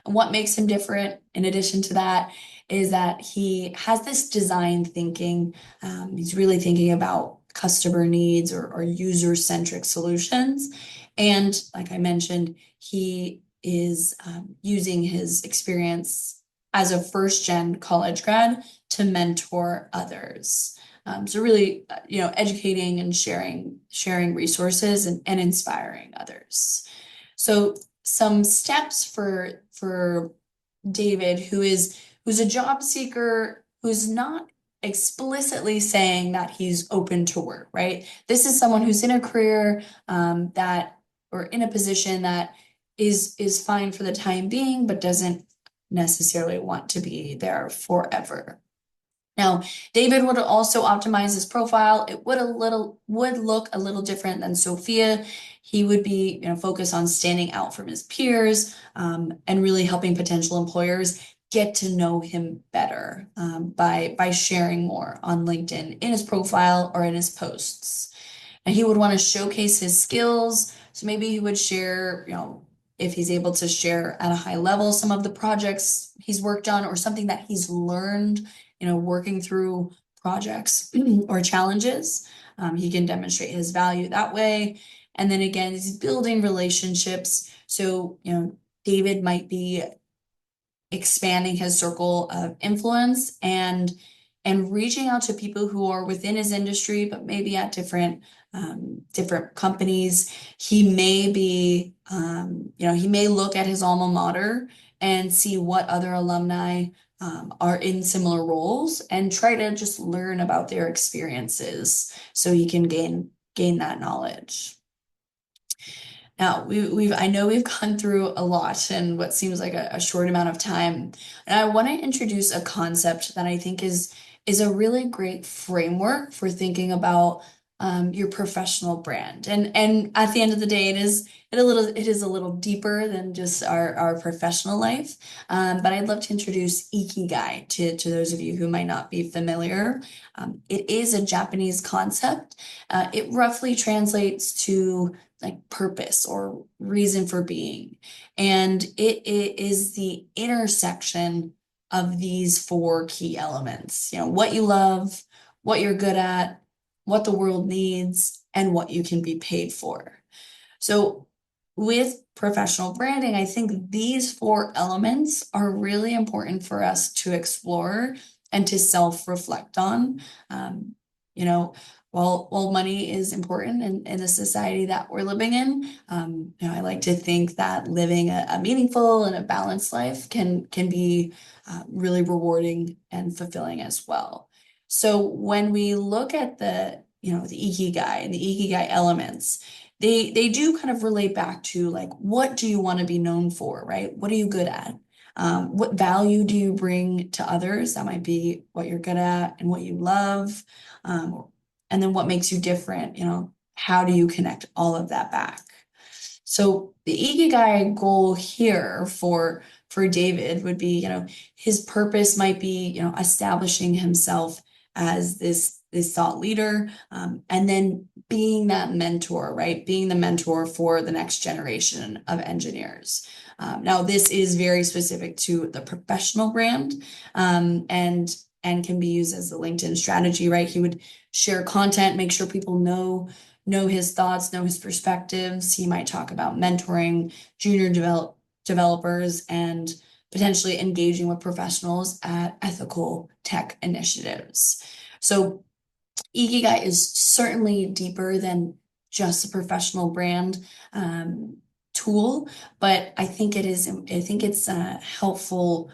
And what makes him different, in addition to that, is that he has this design thinking. He's really thinking about customer needs or user-centric solutions. And like I mentioned, he is using his experience as a first-gen college grad to mentor others. So really, educating and sharing resources and inspiring others. So some steps for David, who's a job seeker, who's not explicitly saying that he's open to work, right? This is someone who's in a career that or in a position that is fine for the time being, but doesn't necessarily want to be there forever. Now, David would also optimize his profile. It would look a little different than Sophia. He would be, focused on standing out from his peers, and really helping potential employers get to know him better, by sharing more on LinkedIn in his profile or in his posts. And he would want to showcase his skills. So maybe he would share, if he's able to share at a high level some of the projects he's worked on or something that he's learned, working through projects or challenges. He can demonstrate his value that way. And then again, he's building relationships. So, David might be expanding his circle of influence and reaching out to people who are within his industry, but maybe at different companies. He may be, he may look at his alma mater and see what other alumni are in similar roles and try to just learn about their experiences so he can gain that knowledge. Now, I know we've gone through a lot in what seems like a short amount of time, and I want to introduce a concept that I think is a really great framework for thinking about your professional brand. And at the end of the day, it is a little deeper than just our professional life. But I'd love to introduce Ikigai to those of you who might not be familiar. It is a Japanese concept. It roughly translates to like purpose or reason for being. And it is the intersection of these four key elements. What you love, what you're good at, what the world needs, and what you can be paid for. So with professional branding, I think these four elements are really important for us to explore and to self-reflect on. Um, you know, while money is important in the society that we're living in, I like to think that living a meaningful and a balanced life can be really rewarding and fulfilling as well. So when we look at the Ikigai and the Ikigai elements, they do kind of relate back to like, what do you want to be known for, right? What are you good at? What value do you bring to others? That might be what you're good at and what you love. And then what makes you different? How do you connect all of that back? So the Ikigai goal here for David would be, his purpose might be, establishing himself as this thought leader, and then being that mentor, right? Being the mentor for the next generation of engineers. Now, this is very specific to the professional brand, and can be used as a LinkedIn strategy, right? He would share content, make sure people know his thoughts, know his perspectives. He might talk about mentoring junior developers and potentially engaging with professionals at ethical tech initiatives. So Ikigai is certainly deeper than just a professional brand tool, but I think it's a helpful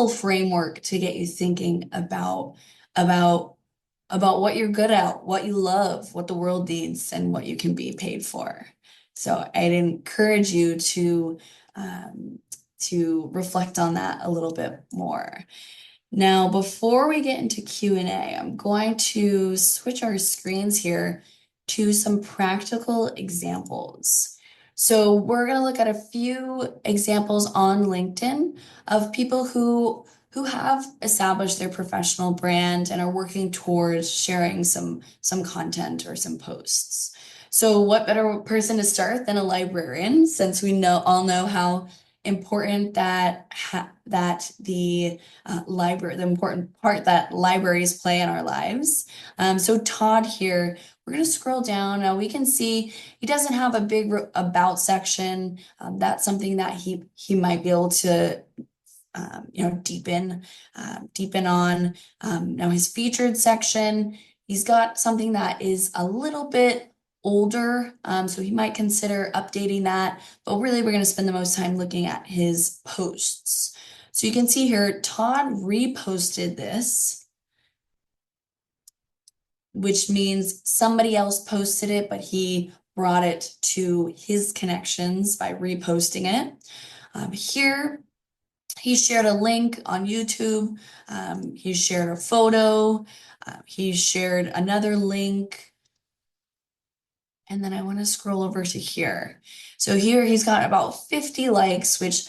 framework to get you thinking about what you're good at, what you love, what the world needs, and what you can be paid for. So I'd encourage you to reflect on that a little bit more. Now, before we get into Q&A, I'm going to switch our screens here to some practical examples. So we're going to look at a few examples on LinkedIn of people who have established their professional brand and are working towards sharing some content or some posts. So what better person to start than a librarian, since we all know how important that the important part that libraries play in our lives. So Todd here, we're going to scroll down. Now we can see he doesn't have a big about section. That's something that he might be able to deepen on. Now his featured section, He's got something that is a little bit older, so he might consider updating that. But really, we're going to spend the most time looking at his posts. So you can see here, Todd reposted this, which means somebody else posted it, but he brought it to his connections by reposting it. Here, he shared a link on YouTube. He shared a photo. He shared another link. And then I want to scroll over to here. So here he's got about 50 likes, which,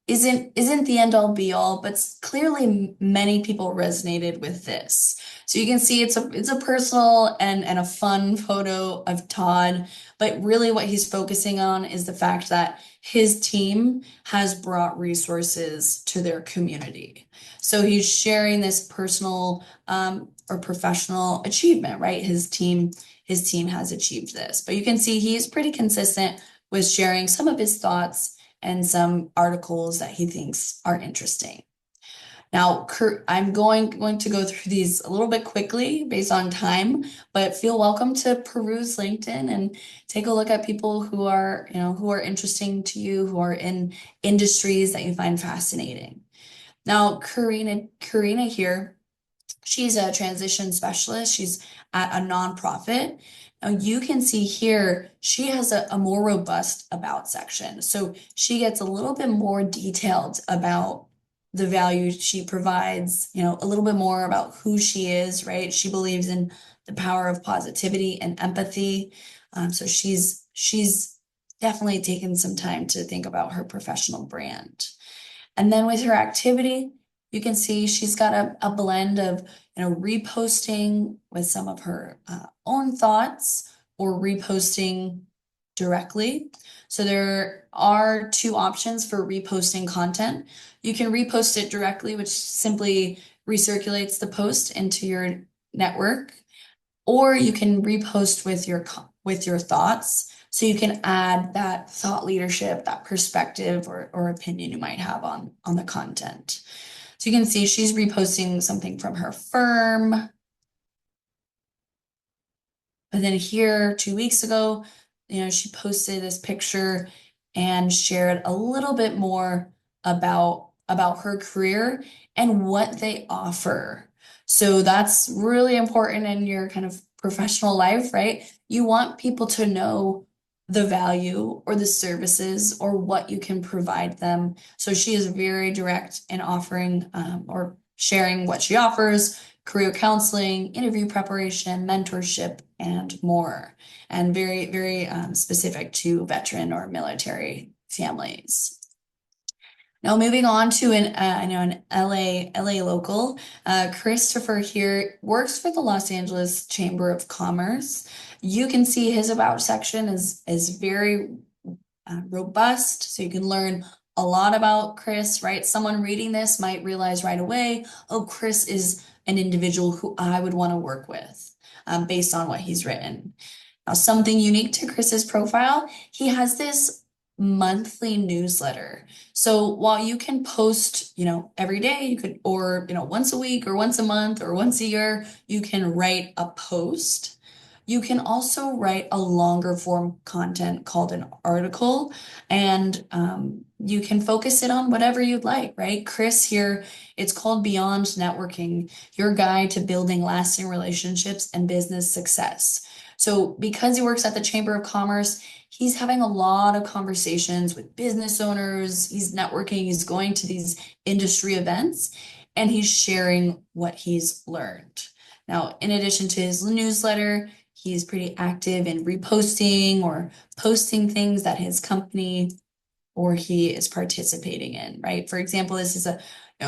isn't the end all be all, but clearly many people resonated with this. So you can see it's a personal and a fun photo of Todd, but really what he's focusing on is the fact that his team has brought resources to their community. So he's sharing this personal or professional achievement, right? His team has achieved this. But you can see he's pretty consistent with sharing some of his thoughts and some articles that he thinks are interesting. Now, I'm going to go through these a little bit quickly based on time, but feel welcome to peruse LinkedIn and take a look at people who are interesting to you, who are in industries that you find fascinating. Now, Karina here, she's a transition specialist. She's at a nonprofit. Now you can see here, she has a more robust about section. So she gets a little bit more detailed about the value she provides, a little bit more about who she is, right? She believes in the power of positivity and empathy. So she's definitely taken some time to think about her professional brand. And then with her activity, you can see she's got a blend of reposting with some of her own thoughts or reposting directly. So there are two options for reposting content. You can repost it directly, which simply recirculates the post into your network, or you can repost with your thoughts. So you can add that thought leadership, that perspective or opinion you might have on the content. So you can see she's reposting something from her firm. But then here 2 weeks ago, she posted this picture and shared a little bit more about her career and what they offer. So that's really important in your kind of professional life, right? You want people to know the value or the services or what you can provide them. So she is very direct in offering or sharing what she offers, career counseling, interview preparation, mentorship, and more, and very, very specific to veteran or military families. Now, moving on to an LA local, Christopher here works for the Los Angeles Chamber of Commerce. You can see his about section is very robust, so you can learn a lot about Chris, right? Someone reading this might realize right away, oh, Chris is an individual who I would want to work with based on what he's written. Now, something unique to Chris's profile, he has this monthly newsletter. So while you can post, every day, you could, or, once a week or once a month or once a year, you can write a post. You can also write a longer form content called an article, and you can focus it on whatever you'd like, right? Chris here, it's called Beyond Networking, your guide to building lasting relationships and business success. So because he works at the Chamber of Commerce, he's having a lot of conversations with business owners. He's networking, he's going to these industry events, and he's sharing what he's learned. Now, in addition to his newsletter, he's pretty active in reposting or posting things that his company or he is participating in, right? For example, this is a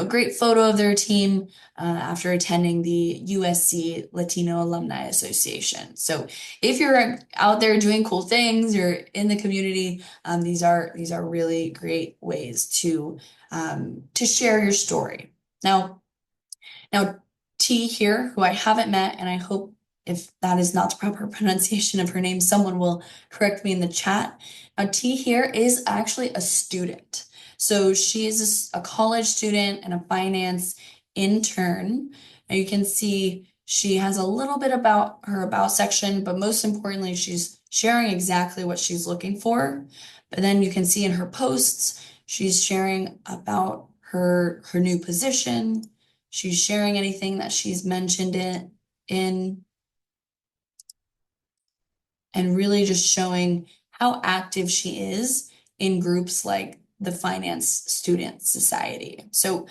great photo of their team after attending the USC Latino Alumni Association. So if you're out there doing cool things, you're in the community, these are really great ways to share your story. Now T here, who I haven't met, and I hope if that is not the proper pronunciation of her name, someone will correct me in the chat. Now, T here is actually a student. So she is a college student and a finance intern. Now you can see She has a little bit about her about section, but most importantly, she's sharing exactly what she's looking for. But then you can see in her posts, she's sharing about her new position. She's sharing anything that she's mentioned in and really just showing how active she is in groups like the Finance Student Society. So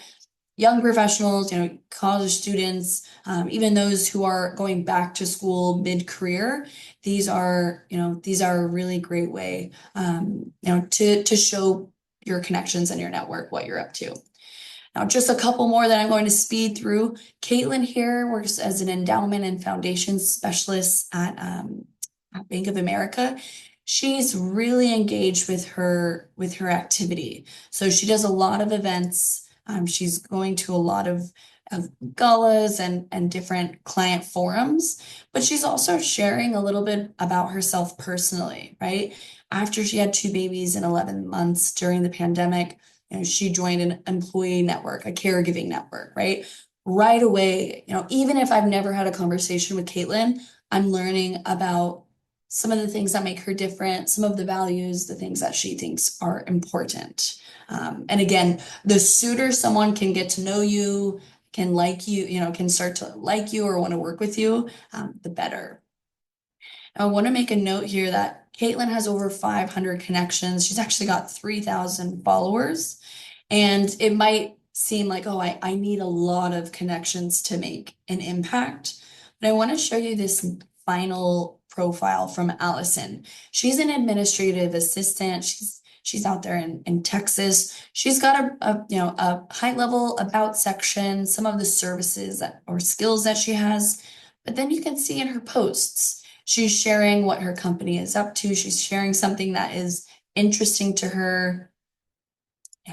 young professionals, college students, even those who are going back to school mid-career, these are a really great way, to show your connections and your network what you're up to. Now, just a couple more that I'm going to speed through. Caitlin here works as an endowment and foundation specialist at Bank of America. She's really engaged with her activity. So she does a lot of events. She's going to a lot of galas and different client forums, but she's also sharing a little bit about herself personally, right? After she had two babies in 11 months during the pandemic, she joined an employee network, a caregiving network, right? Right away, even if I've never had a conversation with Caitlin, I'm learning about some of the things that make her different, some of the values, the things that she thinks are important. And again, the sooner someone can get to know you, can like you, can start to like you or want to work with you, the better. I want to make a note here that Caitlin has over 500 connections. She's actually got 3,000 followers. And it might seem like, oh, I need a lot of connections to make an impact. But I want to show you this final profile from Allison. She's an administrative assistant. She's out there in Texas. She's got a high level about section, some of the services or skills that she has. But then you can see in her posts, she's sharing what her company is up to. She's sharing something that is interesting to her.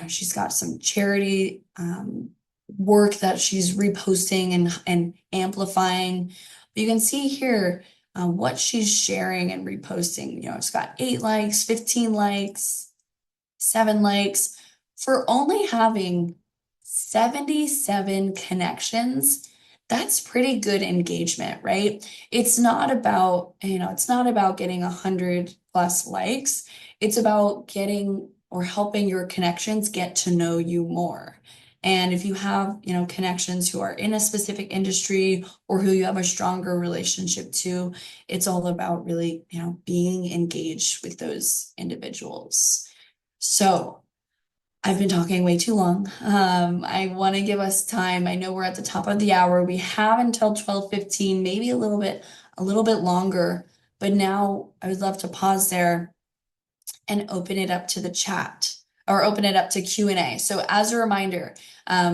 She's got some charity work that she's reposting and amplifying. But you can see here what she's sharing and reposting. It's got 8 likes, 15 likes, 7 likes. For only having 77 connections, that's pretty good engagement, right? It's not about getting 100 plus likes. It's about getting or helping your connections get to know you more. And if you have, connections who are in a specific industry or who you have a stronger relationship to, it's all about really, being engaged with those individuals. So I've been talking way too long. I want to give us time. I know we're at the top of the hour. We have until 12:15, maybe a little bit longer. But now I would love to pause there and open it up to the chat or open it up to Q&A. So as a reminder,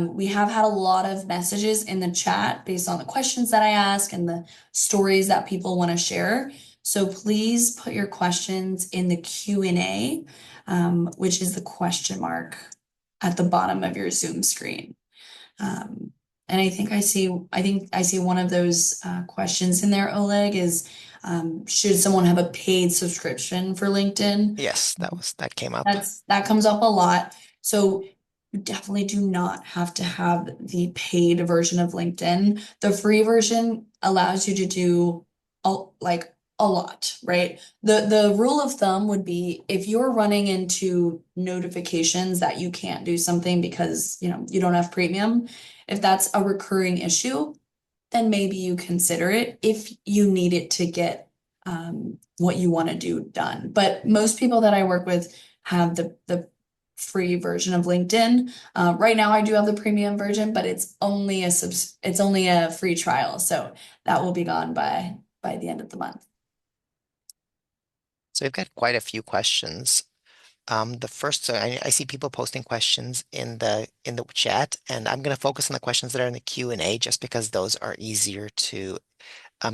we have had a lot of messages in the chat based on the questions that I ask and the stories that people want to share. So please put your questions in the Q&A, which is the question mark at the bottom of your Zoom screen. And I think I see one of those questions in there, Oleg, is should someone have a paid subscription for LinkedIn? Yes, that came up. That comes up a lot. So you definitely do not have to have the paid version of LinkedIn. The free version allows you to do a lot, right? The rule of thumb would be if you're running into notifications that you can't do something because you don't have premium, if that's a recurring issue, then maybe you consider it if you need it to get what you want to do done. But most people that I work with have the free version of LinkedIn. Right now I do have the premium version, but it's only a free trial. So that will be gone by the end of the month. So we've got quite a few questions. The first, so I see people posting questions in the chat, and I'm going to focus on the questions that are in the Q&A just because those are easier to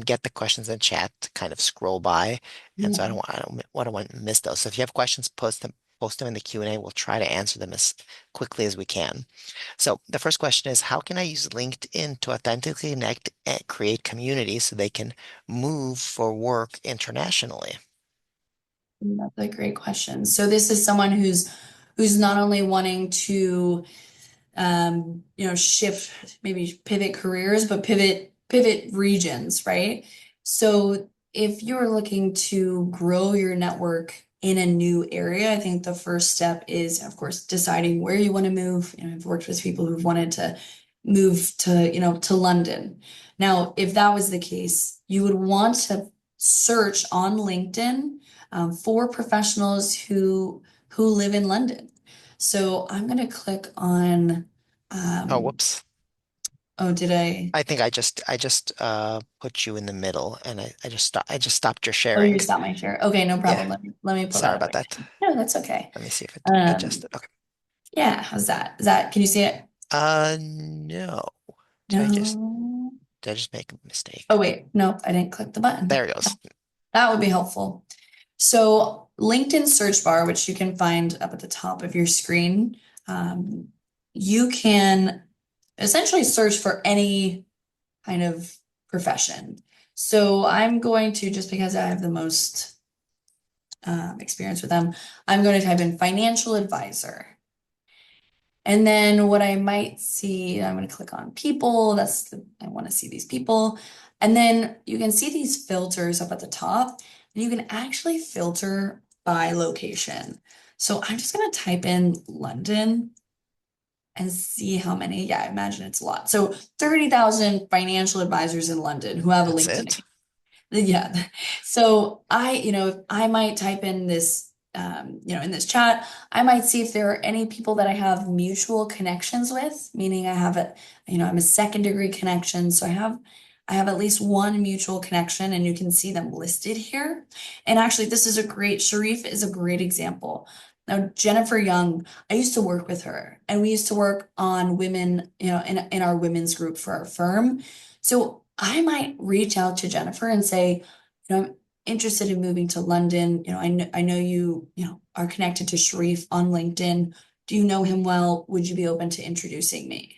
get the questions in chat to kind of scroll by, and so Yeah. I don't want to miss those. So if you have questions, post them in the Q&A. We'll try to answer them as quickly as we can. So the first question is, how can I use LinkedIn to authentically connect and create communities so they can move for work internationally? That's a great question. So this is someone who's not only wanting to shift, maybe pivot careers, but pivot pivot regions, right? So if you're looking to grow your network in a new area, I think the first step is, of course, deciding where you want to move. I've worked with people who've wanted to move to, to London. Now, if that was the case, you would want to search on LinkedIn for professionals who live in London. So I'm going to click on, Oh, um, whoops. oh, did I? I think I just put you in the middle and I just stopped your Oh, you sharing. stopped my share. Okay, no Yeah, problem. Let me pull sorry that up about again. that. No, that's okay. Let me see if it Um, adjusted. Okay. yeah, how's that? Can you see it? No. Did I just No. did I just make a mistake? Oh, wait, nope, I didn't click the button. There it goes. That would be helpful. So LinkedIn search bar, which you can find up at the top of your screen, um, you can essentially search for any kind of profession. So I'm going to, just because I have the most experience with them, I'm going to type in financial advisor. And then what I might see, I'm going to click on people. I want to see these people. And then you can see these filters up at the top, and you can actually filter by location. So I'm just going to type in London and see how many. Yeah, I imagine it's a lot. So 30,000 financial advisors in London who have a That's LinkedIn it? account. Yeah. So I might type in this, in this chat, I might see if there are any people that I have mutual connections with, meaning I'm a second degree connection. So I have at least one mutual connection and you can see them listed here. And actually, Sharif is a great example. Now, Jennifer Young, I used to work with her and we used to work on women, in our women's group for our firm. So I might reach out to Jennifer and say, I'm interested in moving to London. I know you, are connected to Sharif on LinkedIn. Do you know him well? Would you be open to introducing me?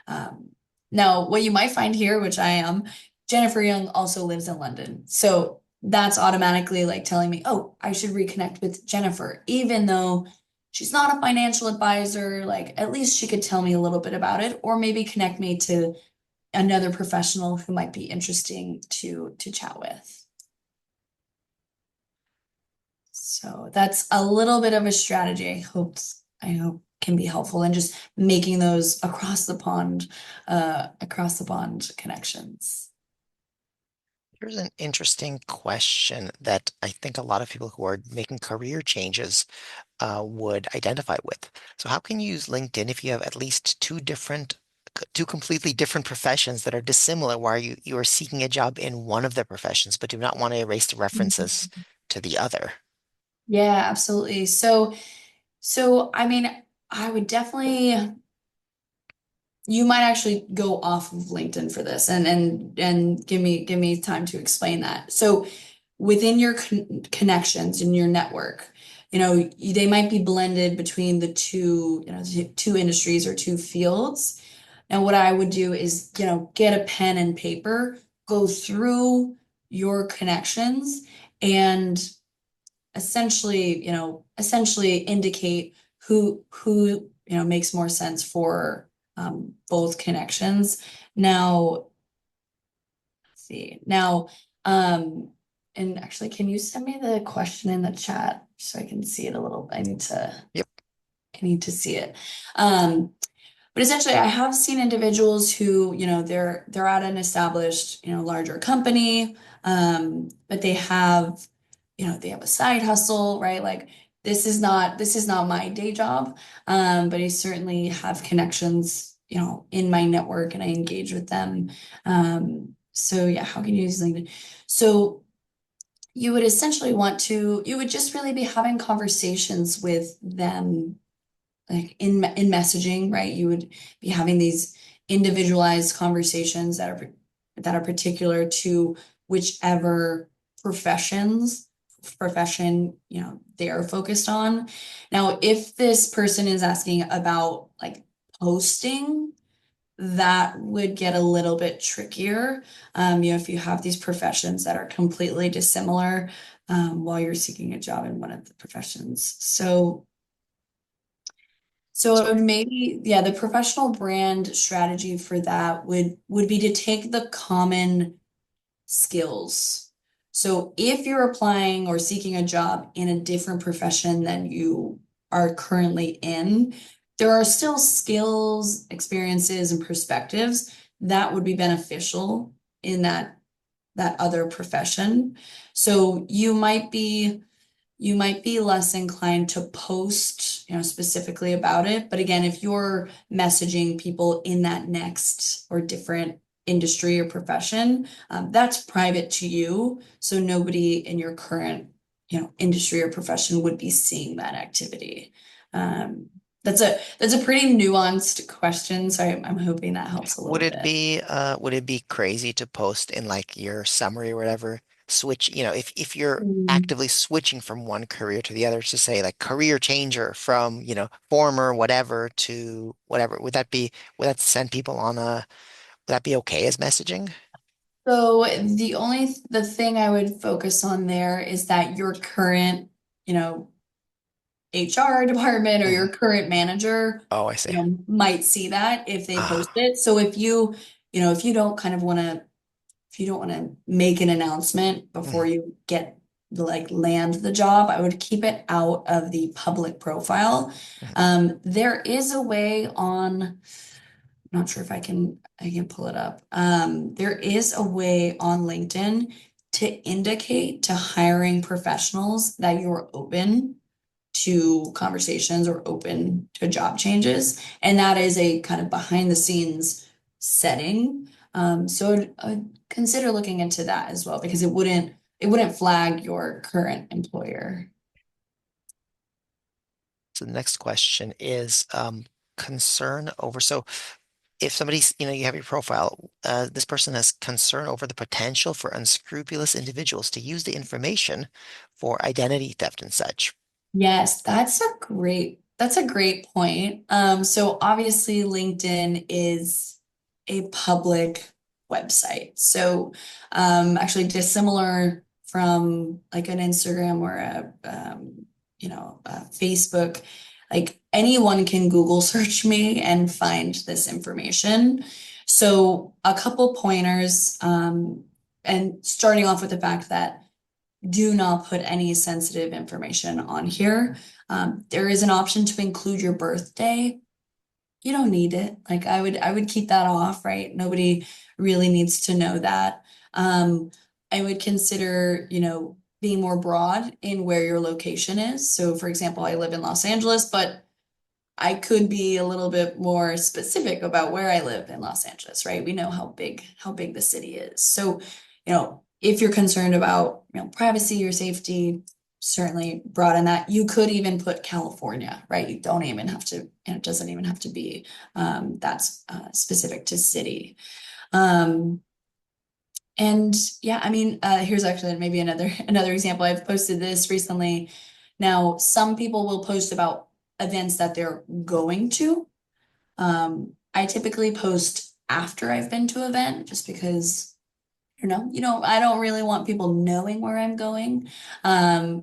Um, Now, what you might find here, which I am, Jennifer Young also lives in London. So that's automatically like telling me, oh, I should reconnect with Jennifer, even though she's not a financial advisor. Like, at least she could tell me a little bit about it, or maybe connect me to another professional who might be interesting to chat with. So that's a little bit of a strategy. I hope can be helpful in just making those across the pond connections. Here's an interesting question that I think a lot of people who are making career changes would identify with. So how can you use LinkedIn if you have at least two completely different professions that are dissimilar, where you are seeking a job in one of the professions, but do not want to erase the references to the other? Yeah, absolutely. So I mean, I would definitely you might actually go off of LinkedIn for this and give me time to explain that. So within your connections in your network, they might be blended between the two, two industries or two fields. Now, what I would do is, get a pen and paper, go through your connections and essentially indicate who makes more sense for both connections. Now, let's see. Now, um, and actually, can you send me the question in the chat so I can see it a little? Yep. I need to see it. Um, but essentially, I have seen individuals who, they're at an established, larger company, but they have a side hustle, right? Like this is not my day job, but I certainly have connections, in my network, and I engage with them. So yeah, how can you use LinkedIn? So you would just really be having conversations with them like in messaging, right? You would be having these individualized conversations that are particular to whichever profession, they are focused on. Now, if this person is asking about like posting, that would get a little bit trickier. If you have these professions that are completely dissimilar, while you're seeking a job in one of the professions. So So it So, would maybe, yeah, the professional brand strategy for that would be to take the common skills. So if you're applying or seeking a job in a different profession than you are currently in, there are still skills, experiences, and perspectives that would be beneficial in that other profession. So you might be less inclined to post, specifically about it. But again, if you're messaging people in that next or different industry or profession, that's private to you. So nobody in your current, industry or profession would be seeing that activity. Um, that's a pretty nuanced question. So I'm hoping that helps a little bit. would it be crazy to post in like your summary or whatever, switch, if you're Mm. actively switching from one career to the other to say like career changer from, former whatever to whatever, would that send people on would that be okay as messaging? So the thing I would focus on there is that your current, you know, HR department or Mhm. your current manager, Oh, I see. might see that if they post Ah, it. So if you don't kind of want to, if you don't want to make an announcement before mhm, you get like land the job, I would keep it out of the public profile. mhm. There is a way on not sure if I can pull it up. There is a way on LinkedIn to indicate to hiring professionals that you're open to conversations or open to job changes. And that is a kind of behind the scenes setting. So I'd consider looking into that as well because it wouldn't flag your current employer. So the next question is concern over. So if somebody's, you have your profile, this person has concern over the potential for unscrupulous individuals to use the information for identity theft and such. Yes, that's a great point. So obviously LinkedIn is a public website. So actually dissimilar from like an Instagram or a Facebook, like anyone can Google search me and find this information. So a couple pointers, and starting off with the fact that do not put any sensitive information on here. There is an option to include your birthday. You don't need it. Like I would keep that off, right? Nobody really needs to know that. I would consider, being more broad in where your location is. So for example, I live in Los Angeles, but I could be a little bit more specific about where I live in Los Angeles, right? We know how big the city is. So, if you're concerned about, privacy or safety, certainly broaden that. You could even put California, right? You don't even have to, and it doesn't even have to be that's specific to city. Um, and yeah, I mean, here's actually maybe another example. I've posted this recently. Now, some people will post about events that they're going to. I typically post after I've been to an event just because, I don't really want people knowing where I'm going,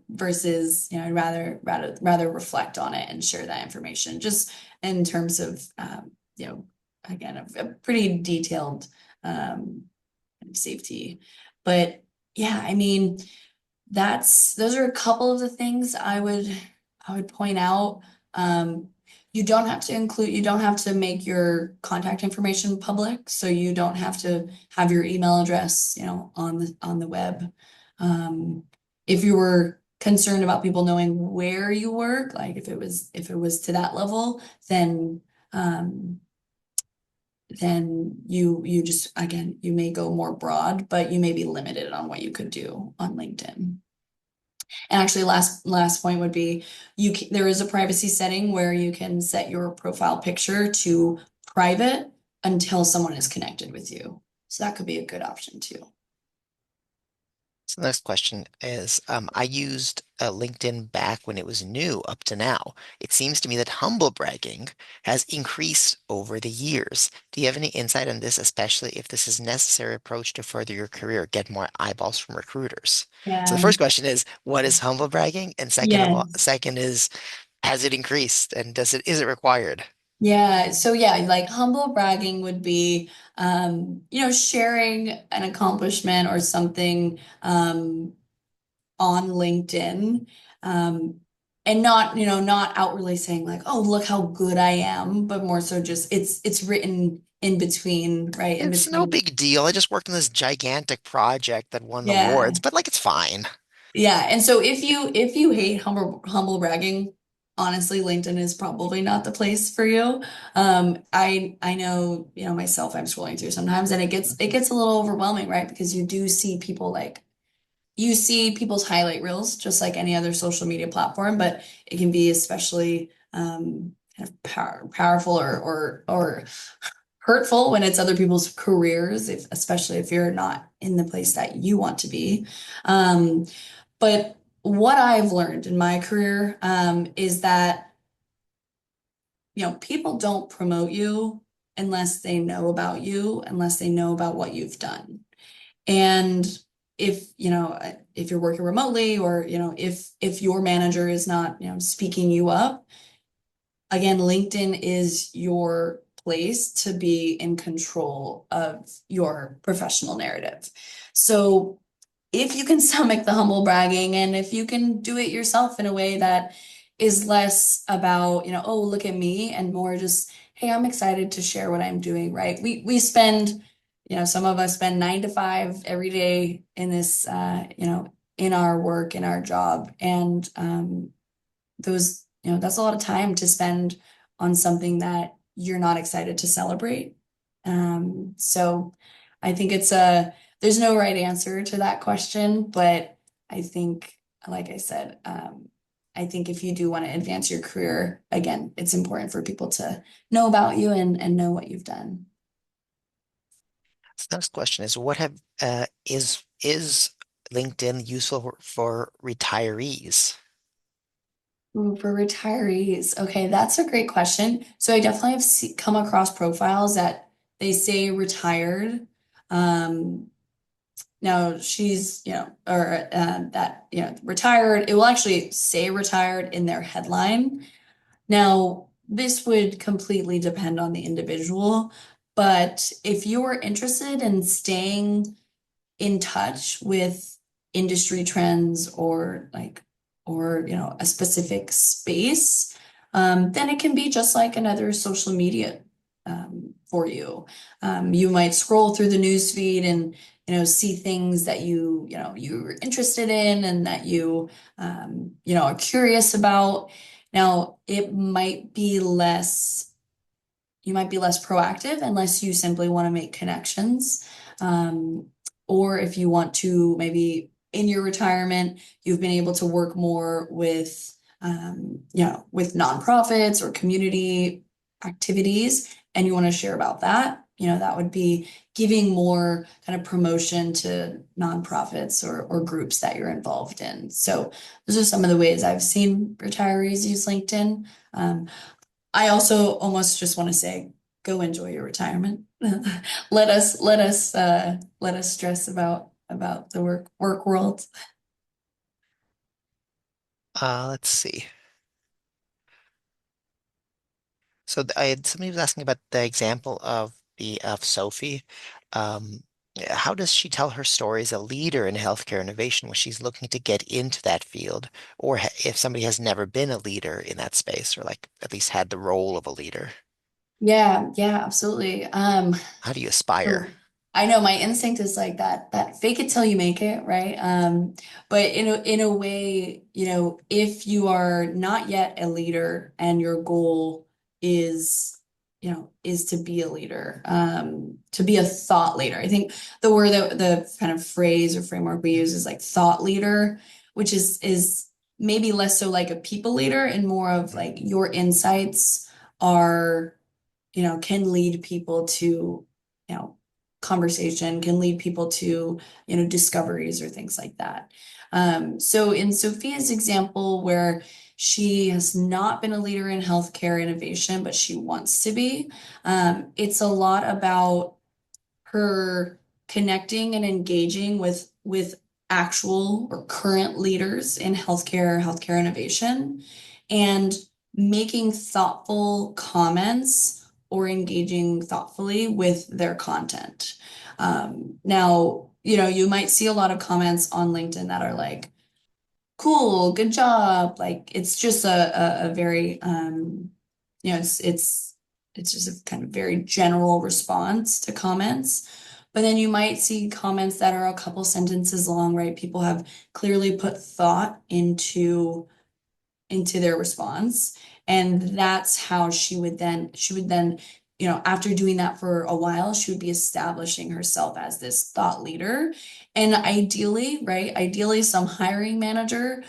versus, I'd rather reflect on it and share that information just in terms of, again, a pretty detailed, um, safety. But yeah, I mean, those are a couple of the things I would point out. Um, you don't have to make your contact information public, so you don't have to have your email address, on the web. Um, if you were concerned about people knowing where you work, like if it was to that level, um, then you just again you may go more broad, but you may be limited on what you could do on LinkedIn. And actually, last point would be there is a privacy setting where you can set your profile picture to private until someone is connected with you. So that could be a good option too. So the next question is, I used LinkedIn back when it was new up to now. It seems to me that humble bragging has increased over the years. Do you have any insight on this, especially if this is a necessary approach to further your career, get more eyeballs from recruiters? So the Yeah. first question is, what is humble bragging? And second of all, Yes. second is, Has it increased and is it required? Yeah, so yeah, like humble bragging would be sharing an accomplishment or something on LinkedIn. Um, and not, not outwardly saying like, oh, look how good I am, but more so just it's written in between, right? In It's no between. big deal. I just worked on this gigantic project that won Yeah. awards, but like it's fine. Yeah. And so if you hate humble bragging, honestly, LinkedIn is probably not the place for you. I know, myself, I'm scrolling through sometimes and it gets a little overwhelming, right? Because you do see people like you see people's highlight reels just like any other social media platform, but it can be especially kind of powerful or hurtful when it's other people's careers, especially if you're not in the place that you want to be. Um, but what I've learned in my career is that people don't promote you unless they know about you, unless they know about what you've done. And if you're working remotely or, if your manager is not, speaking you up, again, LinkedIn is your place to be in control of your professional narrative. So if you can stomach the humble bragging and if you can do it yourself in a way that is less about, oh, look at me and more just, hey, I'm excited to share what I'm doing, right? We spend, some of us spend 9 to 5 every day in this, in our work, in our job. And that's a lot of time to spend on something that you're not excited to celebrate. So I think there's no right answer to that question, but I think, like I said, I think if you do want to advance your career, again, it's important for people to know about you and know what you've done. So the next question is what have is LinkedIn useful for retirees? Ooh, for retirees, okay, that's a great question. So I definitely have come across profiles that they say retired. Um, Now she's, or that, retired. It will actually say retired in their headline. Now, this would completely depend on the individual, but if you're interested in staying in touch with industry trends or a specific space, then it can be just like another social media for you. You might scroll through the news feed and see things that you're interested in and that are curious about. Now, you might be less proactive unless you simply want to make connections. Um, or if you want to, maybe in your retirement, you've been able to work more with nonprofits or community activities, and you want to share about that. That would be giving more kind of promotion to nonprofits or groups that you're involved in. So those are some of the ways I've seen retirees use LinkedIn. I also almost just want to say, go enjoy your retirement. Let us stress about the work world. Let's see. So somebody was asking about the example of Sophie. Um, how does she tell her story as a leader in healthcare innovation when she's looking to get into that field, or if somebody has never been a leader in that space, or like at least had the role of a leader? Yeah, yeah, absolutely. How do you aspire? Oh, I know my instinct is like that fake it till you make it, right? But in a way, if you are not yet a leader and your goal is to be a leader, to be a thought leader. I think the word that the kind of phrase or framework we use is like thought leader, which is maybe less so like a people leader and more of like your insights are can lead people to, you know, conversation, can lead people to, discoveries or things like that. So in Sophia's example, where she has not been a leader in healthcare innovation, but she wants to be, it's a lot about her connecting and engaging with actual or current leaders in healthcare innovation, and making thoughtful comments or engaging thoughtfully with their content. Now, you might see a lot of comments on LinkedIn that are like, cool, good job. Like it's just a very it's just a kind of very general response to comments. But then you might see comments that are a couple sentences long, right? People have clearly put thought into their response. And that's how she would then, after doing that for a while, she would be establishing herself as this thought leader. And ideally, right, ideally, some hiring manager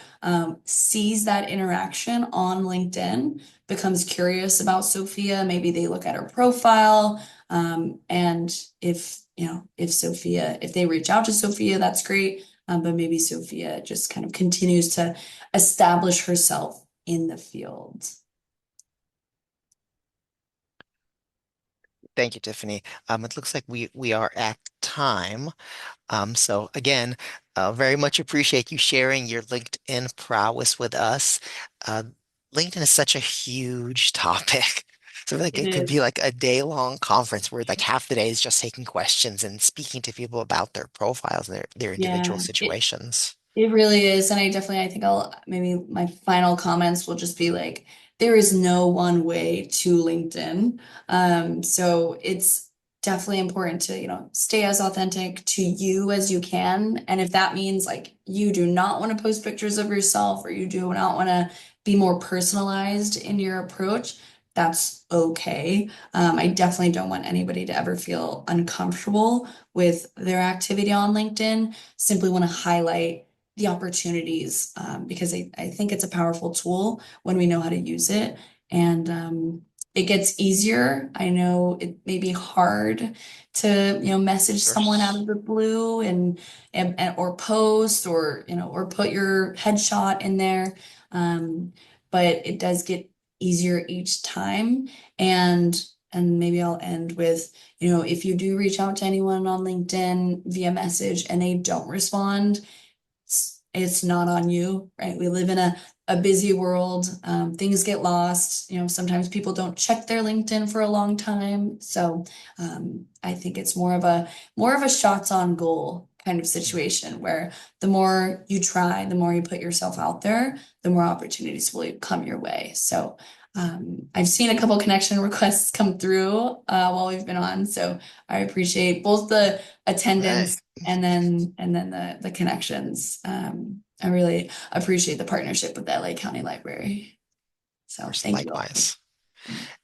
sees that interaction on LinkedIn, becomes curious about Sophia. Maybe they look at her profile. And if they reach out to Sophia, that's great. But maybe Sophia just kind of continues to establish herself in the field. Thank you, Tiffany. It looks like we are at time. So again, very much appreciate you sharing your LinkedIn prowess with us. Uh, LinkedIn is such a huge topic. So like It it could is. be like a day-long conference where like half the day is just taking questions and speaking to people about their profiles and their individual Yeah, it situations. it really is. And I think I'll maybe my final comments will just be like, there is no one way to LinkedIn. So it's definitely important to, stay as authentic to you as you can. And if that means like you do not want to post pictures of yourself or you do not want to be more personalized in your approach, that's okay. I definitely don't want anybody to ever feel uncomfortable with their activity on LinkedIn. Simply want to highlight the opportunities because I think it's a powerful tool when we know how to use it. And it gets easier. I know it may be hard to, message someone out There's of the blue or post or put your headshot in there. Um, but it does get easier each time. And and maybe I'll end with, if you do reach out to anyone on LinkedIn via message and they don't respond, it's not on you, right? We live in a busy world. Things get lost. Sometimes people don't check their LinkedIn for a long time. So I think it's more of a shots on goal kind of situation where the more you try, the more you put yourself out there, the more opportunities will come your way. So I've seen a couple connection requests come through while we've been on. So I appreciate both the Hey, attendance and then the connections. I really appreciate the partnership with the LA County Library. of So course, thank you all. likewise.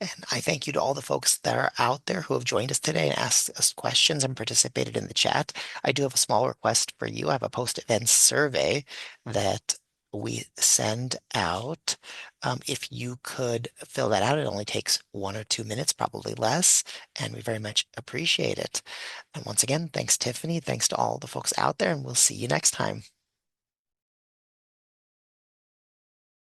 And I thank you to all the folks that are out there who have joined us today and asked us questions and participated in the chat. I do have a small request for you. I have a post-event survey that we send out. If you could fill that out, it only takes 1 or 2 minutes, probably less, and we very much appreciate it. And once again, thanks, Tiffany. Thanks to all the folks out there, and we'll see you next time.